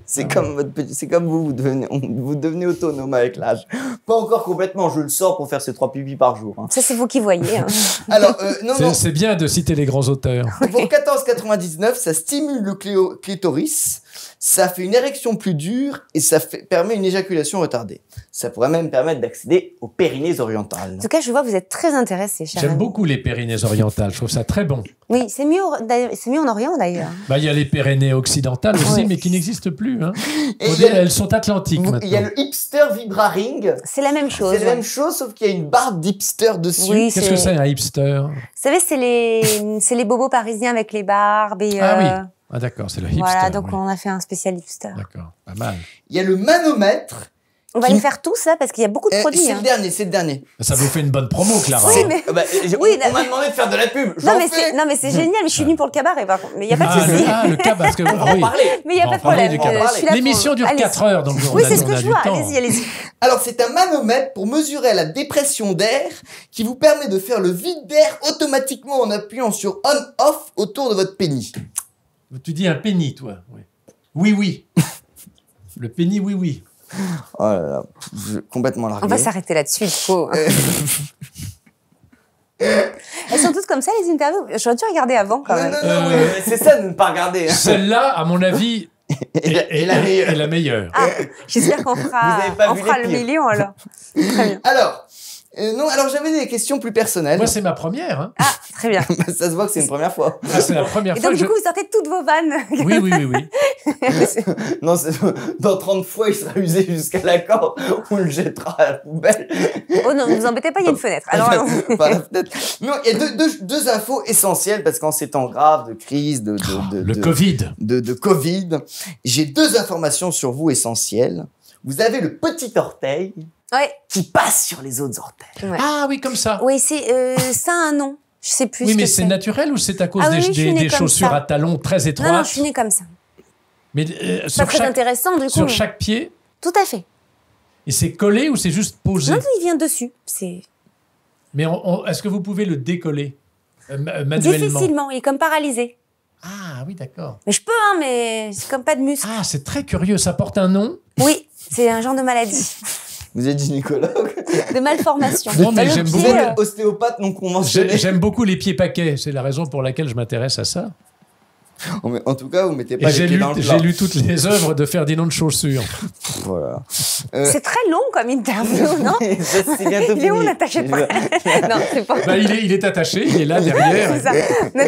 C'est comme vous devenez autonome avec l'âge. Pas encore complètement, je le sors pour faire ces 3 pipis par jour. Hein. Ça, c'est vous qui voyez. Hein. Alors, c'est bien de citer les grands auteurs. Pour 14,99, ça stimule le clitoris, ça fait une érection plus dure et ça permet une éjaculation retardée. Ça pourrait même permettre d'accéder aux périnées orientales. En tout cas, je vois que vous êtes très intéressé, cher J'aime ami. beaucoup les Pyrénées orientales, je trouve ça très bon. Oui, c'est mieux en Orient d'ailleurs. Bah, il y a les Pyrénées occidentales aussi, Ouais. mais qui n'existent plus. Hein. Et Elles sont atlantiques maintenant. Il y a le hipster Vibra Ring. C'est la même chose. C'est la même chose, sauf qu'il y a une barre d'hipster dessus. Oui, Qu'est-ce que c'est un hipster? Vous savez, c'est les bobos parisiens avec les barbes et... Ah oui. Ah d'accord, c'est le hipster. Voilà, donc oui. on a fait un spécial hipster. D'accord, pas mal. Il y a le manomètre. On va les faire tous, là, parce qu'il y a beaucoup de produits. C'est hein. le dernier. Ça vous fait une bonne promo, Clara. Oui, mais... Oui, on m'a demandé de faire de la pub. Non, mais c'est génial, mais je suis venue pour le cabaret, par contre. Mais il n'y a pas de souci. Le cabaret, parce que... On va en parler. Mais il n'y a On pas va de parler problème. du cabaret. Je suis là pour- L'émission dure Allez-y. 4 heures, donc Oui, on c'est ce a que je du vois. temps. Allez-y, allez-y. Alors, c'est un manomètre pour mesurer la dépression d'air qui vous permet de faire le vide d'air automatiquement en appuyant sur on-off autour de votre pénis. Tu dis un penny, toi. Oui, oui. Le penny, oui, oui. Oh là là, complètement largué. On va s'arrêter là-dessus, il faut. Elles sont toutes comme ça, les interviews. J'aurais dû regarder avant, quand même. Non, c'est ça de ne pas regarder. Hein. Celle-là, à mon avis, est la meilleure. Ah, j'espère qu'on Vous fera, avez pas on vu fera les le pires. million, alors. Très bien. Alors, alors j'avais des questions plus personnelles. Moi, c'est ma première. Hein. Ah, très bien. Ça se voit que c'est une première fois. Ah, c'est la première Et fois donc, que du coup, vous sortez toutes vos vannes. Oui, oui, oui, oui. Non, dans 30 fois, il sera usé jusqu'à la corde. On le jettera à la poubelle. Oh non, ne vous embêtez pas, il y a une fenêtre. Alors, allons. Par la fenêtre. Non, il y a deux infos essentielles parce qu'en ces temps graves de crise, Le Covid. de Covid, j'ai 2 informations sur vous essentielles. Vous avez le petit orteil Ouais. qui passe sur les autres orteils. Ouais. Ah oui, comme ça. Oui, ça a un nom. Je sais plus Oui, ce mais que c'est naturel ou c'est à cause Ah oui, je suis née des comme chaussures ça. à talons très étroites? Non, non, je suis née comme ça. Mais Pas sur très intéressant, du coup. sur chaque pied. Tout à fait. Et c'est collé ou c'est juste posé? Non, il vient dessus. C'est Mais est-ce que vous pouvez le décoller manuellement? difficilement. Il est comme paralysé. Ah oui, d'accord. Mais je peux, hein, mais c'est comme pas de muscle. Ah, c'est très curieux. Ça porte un nom? Oui, c'est un genre de maladie. Vous êtes gynécologue? De malformation. Non, mais Le j'aime pied, Vous beaucoup. êtes ostéopathe non conventionné? J'aime beaucoup les pieds paquets. C'est la raison pour laquelle je m'intéresse à ça. En tout cas, vous mettez Et pas les j'ai pieds lu, dans le j'ai plat. lu toutes les œuvres de Ferdinand de Chaussure. Voilà. C'est très long comme interview, non Ça, c'est bientôt Il est où fini. l'attaché de presse? Non, c'est pas. Bah, il est attaché, il est là derrière. C'est ça. Tout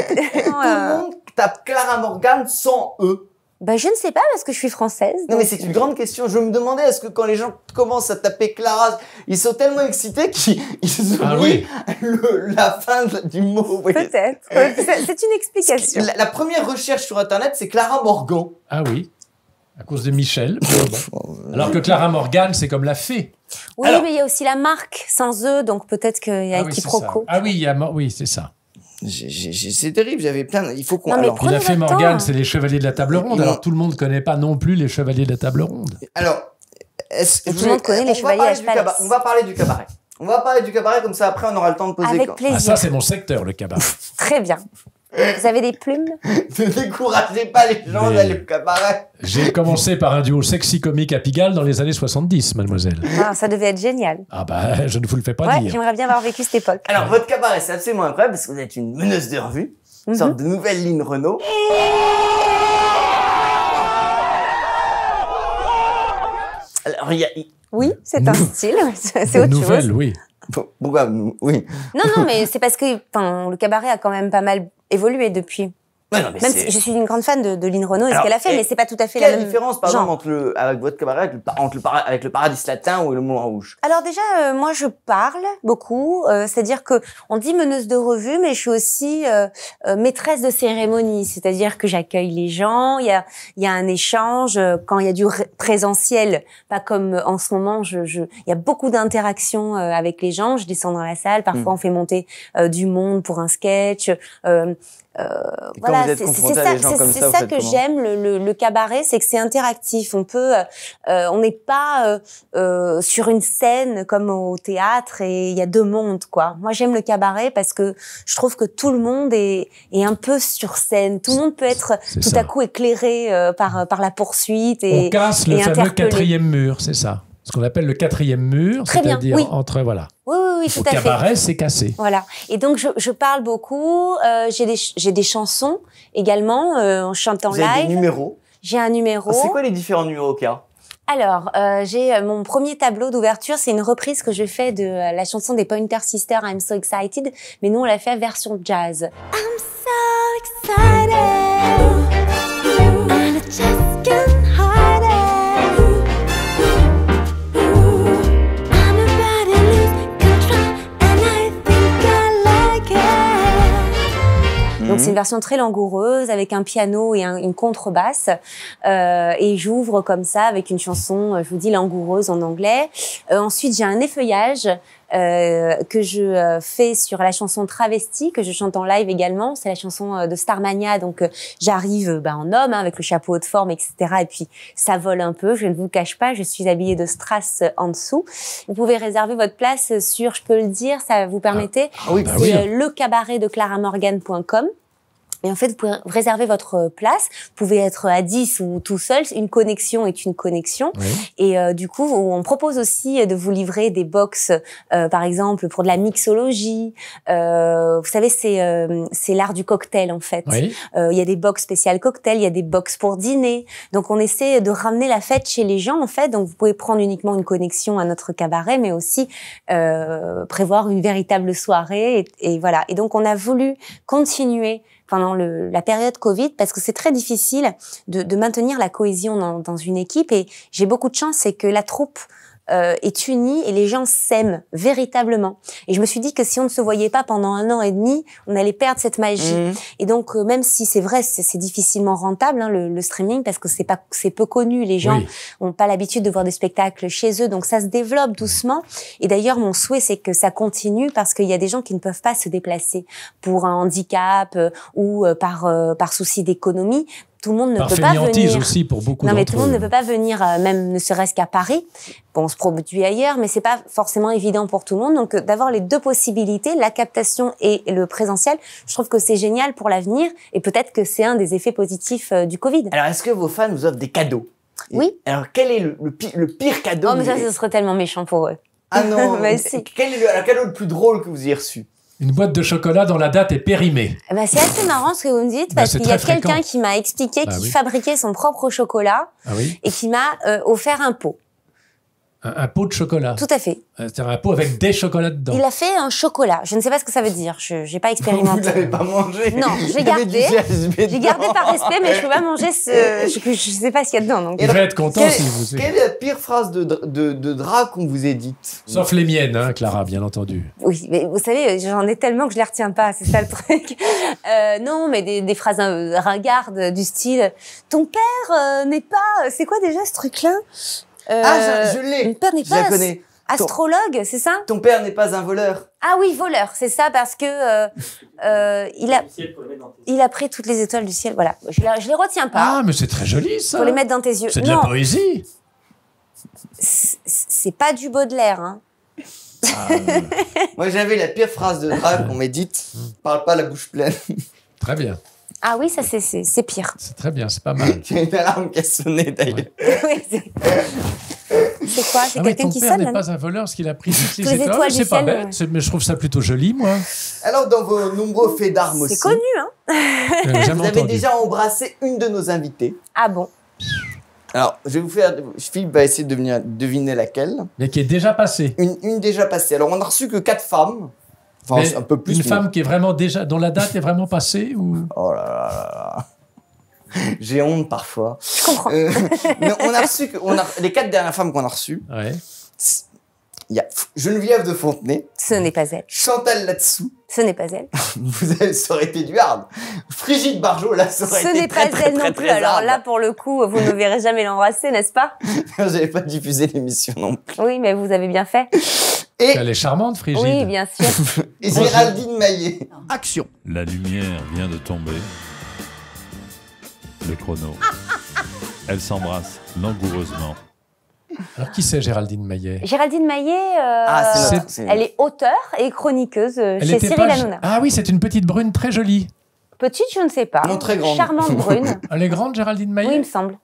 le monde tape Clara Morgan sans E. Bah, je ne sais pas parce que je suis française. Non, donc- mais c'est une grande question. Je me demandais, est-ce que quand les gens commencent à taper Clara, ils sont tellement excités qu'ils Ah oublient oui. la fin du mot. vous voyez. Peut-être. C'est une explication. La première recherche sur Internet, c'est Clara Morgan. Ah oui, à cause de Michel. Bon. Alors que Clara Morgan, c'est comme la fée. Oui, Alors- mais il y a aussi la marque sans eux, donc peut-être qu'il y a Ah oui, c'est ça. quiproquo. Ah oui, oui, c'est ça. C'est terrible, j'avais plein. Il faut qu'on. Non, mais Alors, Et Prenez la fée votre Morgane, temps. c'est les chevaliers de la table ronde. Non. Alors tout le monde ne connaît pas non plus les chevaliers de la table ronde. est-ce que Et tout le monde connaît les chevaliers à cheval. On va parler du cabaret. On va parler du cabaret, comme ça après on aura le temps de poser. Avec Ah, plaisir. ça, c'est mon secteur, le cabaret. Très bien. Vous avez des plumes? Ne découragez pas les gens Mais- d'aller au cabaret. J'ai commencé par un duo sexy comique à Pigalle dans les années 70, mademoiselle. Ah, ça devait être génial. Ah bah, je ne vous le fais pas Ouais, dire. j'aimerais bien avoir vécu cette époque. Alors votre cabaret, c'est absolument incroyable parce que vous êtes une meneuse de revue, une sorte de nouvelle ligne Renault. Alors Oui, c'est un style, c'est autre Nouvelle, chose. oui. pourquoi nous Oui. Non, mais c'est parce que le cabaret a quand même pas mal évolué depuis. Ouais, non, mais Même c'est- si je suis une grande fan de Lynn Renault et ce Alors, qu'elle a fait, et mais c'est pas tout à fait la Quelle même différence par genre. exemple avec votre cabaret, avec le Paradis Latin ou le Moulin Rouge? Alors déjà, moi je parle beaucoup, c'est-à-dire que on dit meneuse de revue, mais je suis aussi maîtresse de cérémonie, c'est-à-dire que j'accueille les gens, il y a un échange quand il y a du présentiel, pas comme en ce moment. Il y a beaucoup d'interactions avec les gens. Je descends dans la salle, parfois on fait monter du monde pour un sketch. Voilà, c'est ça que j'aime, le cabaret, c'est que c'est interactif. On n'est pas sur une scène comme au théâtre et il y a deux mondes, quoi. Moi, j'aime le cabaret parce que je trouve que tout le monde est un peu sur scène. Tout le monde peut être tout à coup éclairé par la poursuite et on casse le fameux quatrième mur, c'est ça. Ce qu'on appelle le quatrième mur, c'est-à-dire entre voilà. Oui, tout à fait. Au cabaret, c'est cassé. Voilà. Et donc je parle beaucoup. J'ai des chansons également. On chante en live. Vous avez des numéros? J'ai un numéro. C'est quoi les différents numéros qu'il y a? Alors, j'ai mon premier tableau d'ouverture, c'est une reprise que je fais de la chanson des Pointer Sisters, I'm So Excited, mais nous on l'a fait version jazz. I'm so excited, and I just can't hide it. I'm about to lose control, and I think I like it. Donc c'est une version très langoureuse avec un piano et une contrebasse et j'ouvre comme ça avec une chanson, je vous dis langoureuse en anglais. Ensuite j'ai un effeuillage que je fais sur la chanson Travesti que je chante en live également. C'est la chanson de Starmania, donc j'arrive en homme avec le chapeau haute forme, etc. Et puis ça vole un peu, je ne vous le cache pas, je suis habillée de strass en dessous. Vous pouvez réserver votre place sur, je peux le dire, ça vous permettez, c'est lecabaretdeclaramorgan.com. Et en fait, vous pouvez réserver votre place. Vous pouvez être à 10 ou tout seul. Une connexion est une connexion. Oui. Et du coup, on propose aussi de vous livrer des box, par exemple, pour de la mixologie. Vous savez, c'est l'art du cocktail, en fait. Oui. Il y a des box spéciales cocktail, il y a des box pour dîner. Donc, on essaie de ramener la fête chez les gens, en fait. Donc, vous pouvez prendre uniquement une connexion à notre cabaret, mais aussi prévoir une véritable soirée. Et voilà. Et donc, on a voulu continuer pendant la période Covid, parce que c'est très difficile de maintenir la cohésion dans une équipe. Et j'ai beaucoup de chance, c'est que la troupe est unie et les gens s'aiment véritablement. Et je me suis dit que si on ne se voyait pas pendant 1 an et demi, on allait perdre cette magie. Et donc, même si c'est vrai, c'est difficilement rentable, hein, le streaming, parce que c'est peu connu. Les gens ont pas l'habitude de voir des spectacles chez eux, donc ça se développe doucement. Et d'ailleurs, mon souhait, c'est que ça continue, parce qu'il y a des gens qui ne peuvent pas se déplacer pour un handicap ou par souci d'économie. Tout le monde ne peut pas venir. Aussi pour beaucoup non, mais tout le monde ne peut pas venir, même ne serait-ce qu'à Paris. Bon, on se produit ailleurs, mais c'est pas forcément évident pour tout le monde. Donc, d'avoir les deux possibilités, la captation et le présentiel, je trouve que c'est génial pour l'avenir. Et peut-être que c'est un des effets positifs du Covid. Alors, est-ce que vos fans vous offrent des cadeaux? Oui. Alors, quel est le pire cadeau? Oh, mais ça, ce serait tellement méchant pour eux. Ah non. Bah, si. Quel est le cadeau le plus drôle que vous ayez reçu? Une boîte de chocolat dont la date est périmée. C'est assez marrant ce que vous me dites, parce qu'il y a quelqu'un qui m'a expliqué qu'il fabriquait son propre chocolat et qui m'a offert un pot. Un pot de chocolat. Tout à fait. C'est-à-dire un pot avec des chocolats dedans. Il a fait un chocolat. Je ne sais pas ce que ça veut dire. Je n'ai pas expérimenté. Vous l'avez pas mangé? Non, j'ai gardé. J'ai gardé par respect, mais je peux pas manger je sais pas ce qu'il y a dedans. Donc. Il va être content si vous... Quelle est la pire phrase de drap qu'on vous ait dite? Sauf les miennes, hein, Clara, bien entendu. Oui, mais vous savez, j'en ai tellement que je les retiens pas. C'est ça le truc. Non, mais des phrases ringardes du style « Ton père n'est pas... » C'est quoi déjà ce truc-là? je l'ai. Mon père n'est pas astrologue, c'est ça? Ton père n'est pas un voleur. Ah oui, voleur, c'est ça, parce que il a pris toutes les étoiles du ciel. Voilà, je les retiens pas. Ah, mais c'est très joli ça. Faut les mettre dans tes yeux. C'est de la poésie. C'est pas du Baudelaire, hein. Moi, j'avais la pire phrase de drague qu'on m'ait dite. Parle pas la bouche pleine. Très bien. Ah oui, ça c'est pire. C'est très bien, c'est pas mal. Il y a une alarme qui a sonné d'ailleurs. Oui, c'est quoi? C'est quelqu'un qui sonne? Ton père n'est pas un voleur parce qu'il a pris toutes les étoiles. C'est pas bête, mais je trouve ça plutôt joli, moi. Alors, dans vos nombreux faits d'armes aussi. C'est connu, hein? Vous avez déjà embrassé une de nos invitées. Ah bon? Alors, je vais vous faire... Philippe va essayer de deviner laquelle. Mais qui est déjà passée. Une déjà passée. Alors, on n'a reçu que 4 femmes. Enfin, un peu plus. Une femme qui est vraiment déjà... dont la date est vraiment passée ou... Oh là là là là. J'ai honte parfois. Je comprends. Mais on a reçu... les 4 dernières femmes qu'on a reçues... Ouais. Il y a Geneviève de Fontenay. Ce n'est pas elle. Chantal Latsou. Ce n'est pas elle. Ça aurait été du hard. Frigide Barjot, là, ça aurait été Ce n'est pas elle non plus. Alors là, pour le coup, vous ne verrez jamais l'embrasser, n'est-ce pas? Vous n'avez pas diffusé l'émission non plus. Oui, mais vous avez bien fait. Et, Elle est charmante, Frigide. Oui, bien sûr. et Géraldine Maillet. Action. La lumière vient de tomber. Le chrono. Elles s'embrassent langoureusement. Alors, qui c'est Géraldine Maillet? Géraldine Maillet, Ah, c'est elle est auteure et chroniqueuse Elle chez était Cyril pas- Hanouna. Ah oui, c'est une petite brune très jolie. Petite, je ne sais pas. Non, très grande. Charmante brune. Elle est grande, Géraldine Maillet? Oui, il me semble.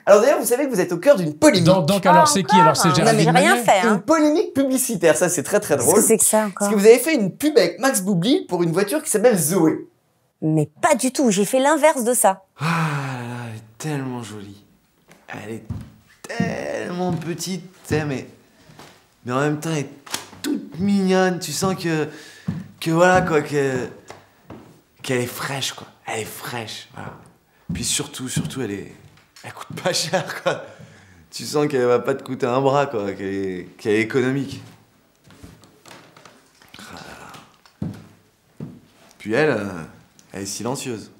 Alors d'ailleurs, vous savez que vous êtes au cœur d'une polémique. Donc alors, c'est qui? Alors, c'est encore Géraldine Non, mais j'ai rien Maillet fait. Une Hein. polémique publicitaire, ça c'est très très Qu'est-ce drôle. que c'est que ça Parce encore que vous avez fait une pub avec Max Boublil pour une voiture qui s'appelle Zoé. Mais pas du tout. J'ai fait l'inverse de ça. Ah là là, elle est tellement jolie. Elle est tellement petite, tu sais, mais en même temps, elle est toute mignonne. Tu sens que voilà, quoi, qu'elle est fraîche, quoi. Elle est fraîche, voilà. Puis surtout, elle coûte pas cher, quoi. Tu sens qu'elle va pas te coûter un bras, quoi, qu'elle est économique. Ah là là. Puis elle est silencieuse.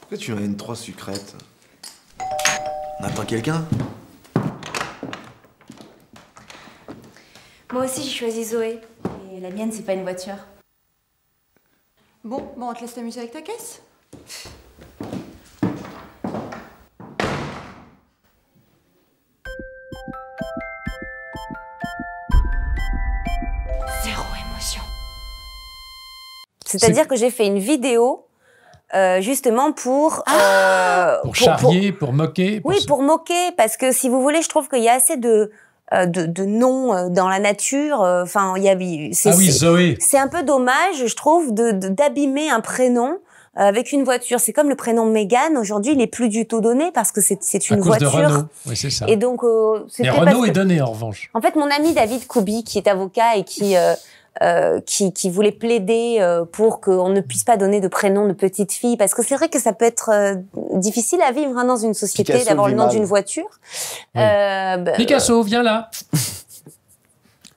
Pourquoi tu m'amènes 3 sucrètes? On attend quelqu'un? Moi aussi, j'ai choisi Zoé. Et la mienne, c'est pas une voiture. Bon, on te laisse t'amuser avec ta caisse. Zéro émotion. C'est-à-dire que j'ai fait une vidéo justement pour charrier, pour moquer. Oui, pour moquer, parce que si vous voulez, je trouve qu'il y a assez de noms dans la nature. Enfin, il y a. Ah oui, Zoé. C'est un peu dommage, je trouve, d'abîmer un prénom avec une voiture. C'est comme le prénom Mégane. Aujourd'hui, il est plus du tout donné parce que c'est une voiture. À cause de Renault. Oui, c'est ça. Et donc, mais Renault est donné en revanche. En fait, mon ami David Koubi, qui est avocat et qui voulait plaider pour qu'on ne puisse pas donner de prénom de petite fille, parce que c'est vrai que ça peut être difficile à vivre dans une société Picasso d'avoir le nom vit mal. d'une voiture. Oui. Picasso, viens là.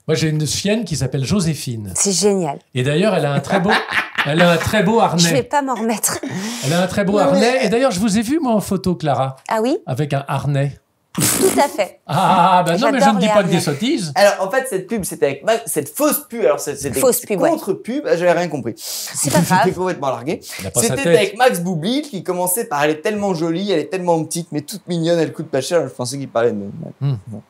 Moi, j'ai une chienne qui s'appelle Joséphine. C'est génial. Et d'ailleurs, elle a un très beau harnais. Je vais pas m'en remettre. Elle a un très beau harnais. Et d'ailleurs, je vous ai vu, moi, en photo, Clara. Ah oui? Avec un harnais. Tout à fait. Ah, ben non, mais je J'adore ne dis les pas que des harnais. sottises. Alors en fait, cette pub, c'était avec Max, cette fausse pub. Alors c'était Fausse pub, ouais. contre-pub. J'avais rien compris. C'est pas grave. J'étais complètement largué. Il a pas sa C'était tête. avec Max Boublil qui commençait par elle est tellement jolie, elle est tellement petite, mais toute mignonne, elle coûte pas cher. Je pensais qu'il parlait de. Bon.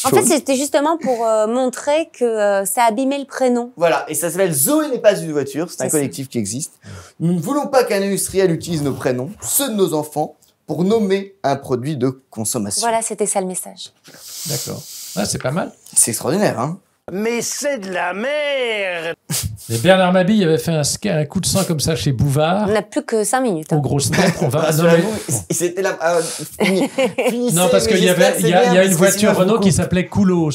En fait, c'était justement pour montrer que ça abîmait le prénom. Voilà, et ça s'appelle Zoé n'est pas une voiture, c'est un C'est ça. collectif qui existe. Nous ne voulons pas qu'un industriel utilise nos prénoms, ceux de nos enfants, pour nommer un produit de consommation. Voilà, c'était ça le message. D'accord. Ah, c'est pas mal. C'est extraordinaire, hein? Mais c'est de la merde! Et Bernard Mabille avait fait un coup de sang comme ça chez Bouvard. On n'a plus que 5 minutes. hein. Aux grosses têtes. On va. non, Rassurez-vous, mais- et c'était là. Finissez, Non, parce mais qu'il y j'espère avait, que il c'est y a, bien, il y a parce une que voiture sinon, Renault je qui coupe. s'appelait Koulos.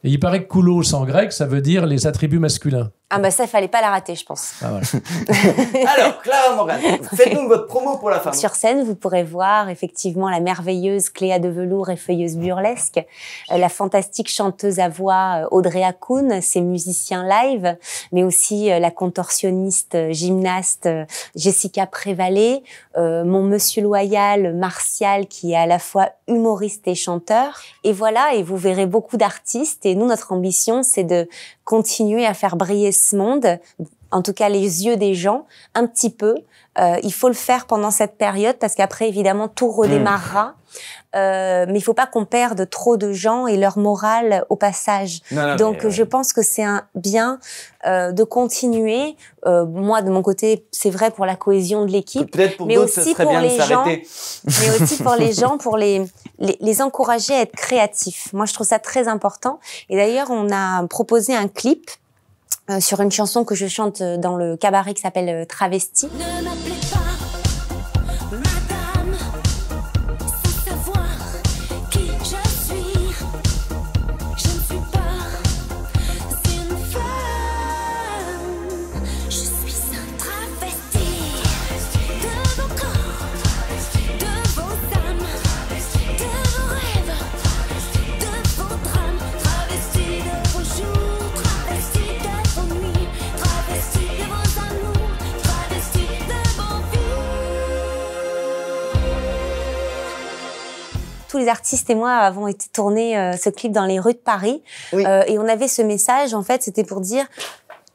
Et il paraît que Koulos en grec, ça veut dire les attributs masculins. Ah bah ça, il fallait pas la rater, je pense. Ah, voilà. Alors, Clara Morgan, faites-nous votre promo pour la fin. Sur scène, vous pourrez voir effectivement la merveilleuse Cléa de Velours et feuilleuse burlesque, la fantastique chanteuse à voix Audrey Hakoun, ses musiciens live, mais aussi la contorsionniste gymnaste Jessica Prévalé, mon monsieur loyal Martial qui est à la fois humoriste et chanteur. Et voilà, et vous verrez beaucoup d'artistes. Et nous, notre ambition, c'est de continuer à faire briller ce monde, en tout cas les yeux des gens, un petit peu. Il faut le faire pendant cette période parce qu'après, évidemment, tout redémarrera. Mais il faut pas qu'on perde trop de gens et leur morale au passage. Non, Donc, mais, je pense que c'est un bien de continuer. Moi, de mon côté, c'est vrai pour la cohésion de l'équipe. Peut-être pour mais d'autres, ça aussi serait pour bien de les gens, s'arrêter. mais aussi pour les gens, pour les encourager à être créatifs. Moi, je trouve ça très important. Et d'ailleurs, on a proposé un clip sur une chanson que je chante dans le cabaret qui s'appelle Travesti. Ne m'appelez pas madame, sans savoir qui je suis. Je ne suis pas une femme, je suis un travesti. De vos corps, de vos âmes, de vos rêves, de vos drames. Travesti de vos jours, travesti de vos nuits, travesti de vos amours, travesti de vos les artistes et moi avons été tourner ce clip dans les rues de Paris. Et on avait ce message, en fait, c'était pour dire,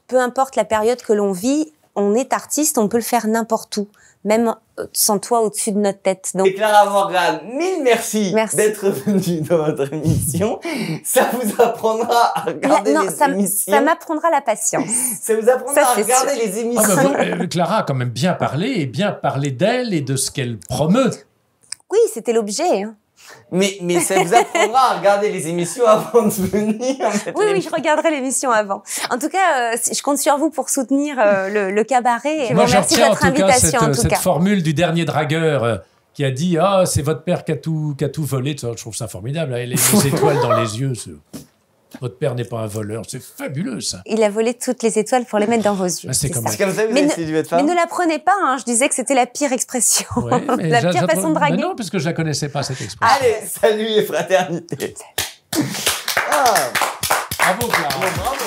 peu importe la période que l'on vit, on est artiste, on peut le faire n'importe où, même sans toit au-dessus de notre tête. Donc, et Clara Morgan, mille merci, d'être venue dans votre émission. Ça vous apprendra à regarder les émissions. Ça m'apprendra la patience. Ça vous apprendra à regarder les émissions. Clara a quand même bien parlé, et bien parlé d'elle et de ce qu'elle promeut. Oui, c'était l'objet. Hein. Mais ça vous apprendra à regarder les émissions avant de venir. Oui, je regarderai l'émission avant. En tout cas, je compte sur vous pour soutenir le cabaret. Et moi, je merci de retiens votre invitation, cette formule du dernier dragueur qui a dit « Ah, c'est votre père qui a tout volé ». Je trouve ça formidable. Les étoiles dans les yeux. Votre père n'est pas un voleur. C'est fabuleux, ça. Il a volé toutes les étoiles pour les mettre dans vos yeux. Ah, c'est comme ça que vous avez séduit votre femme. Mais ne la prenez pas, hein. Je disais que c'était la pire expression. Ouais, la pire façon de draguer. Mais non, parce que je la connaissais pas, cette expression. Allez, salut et fraternité. Bravo, Clara. Bravo.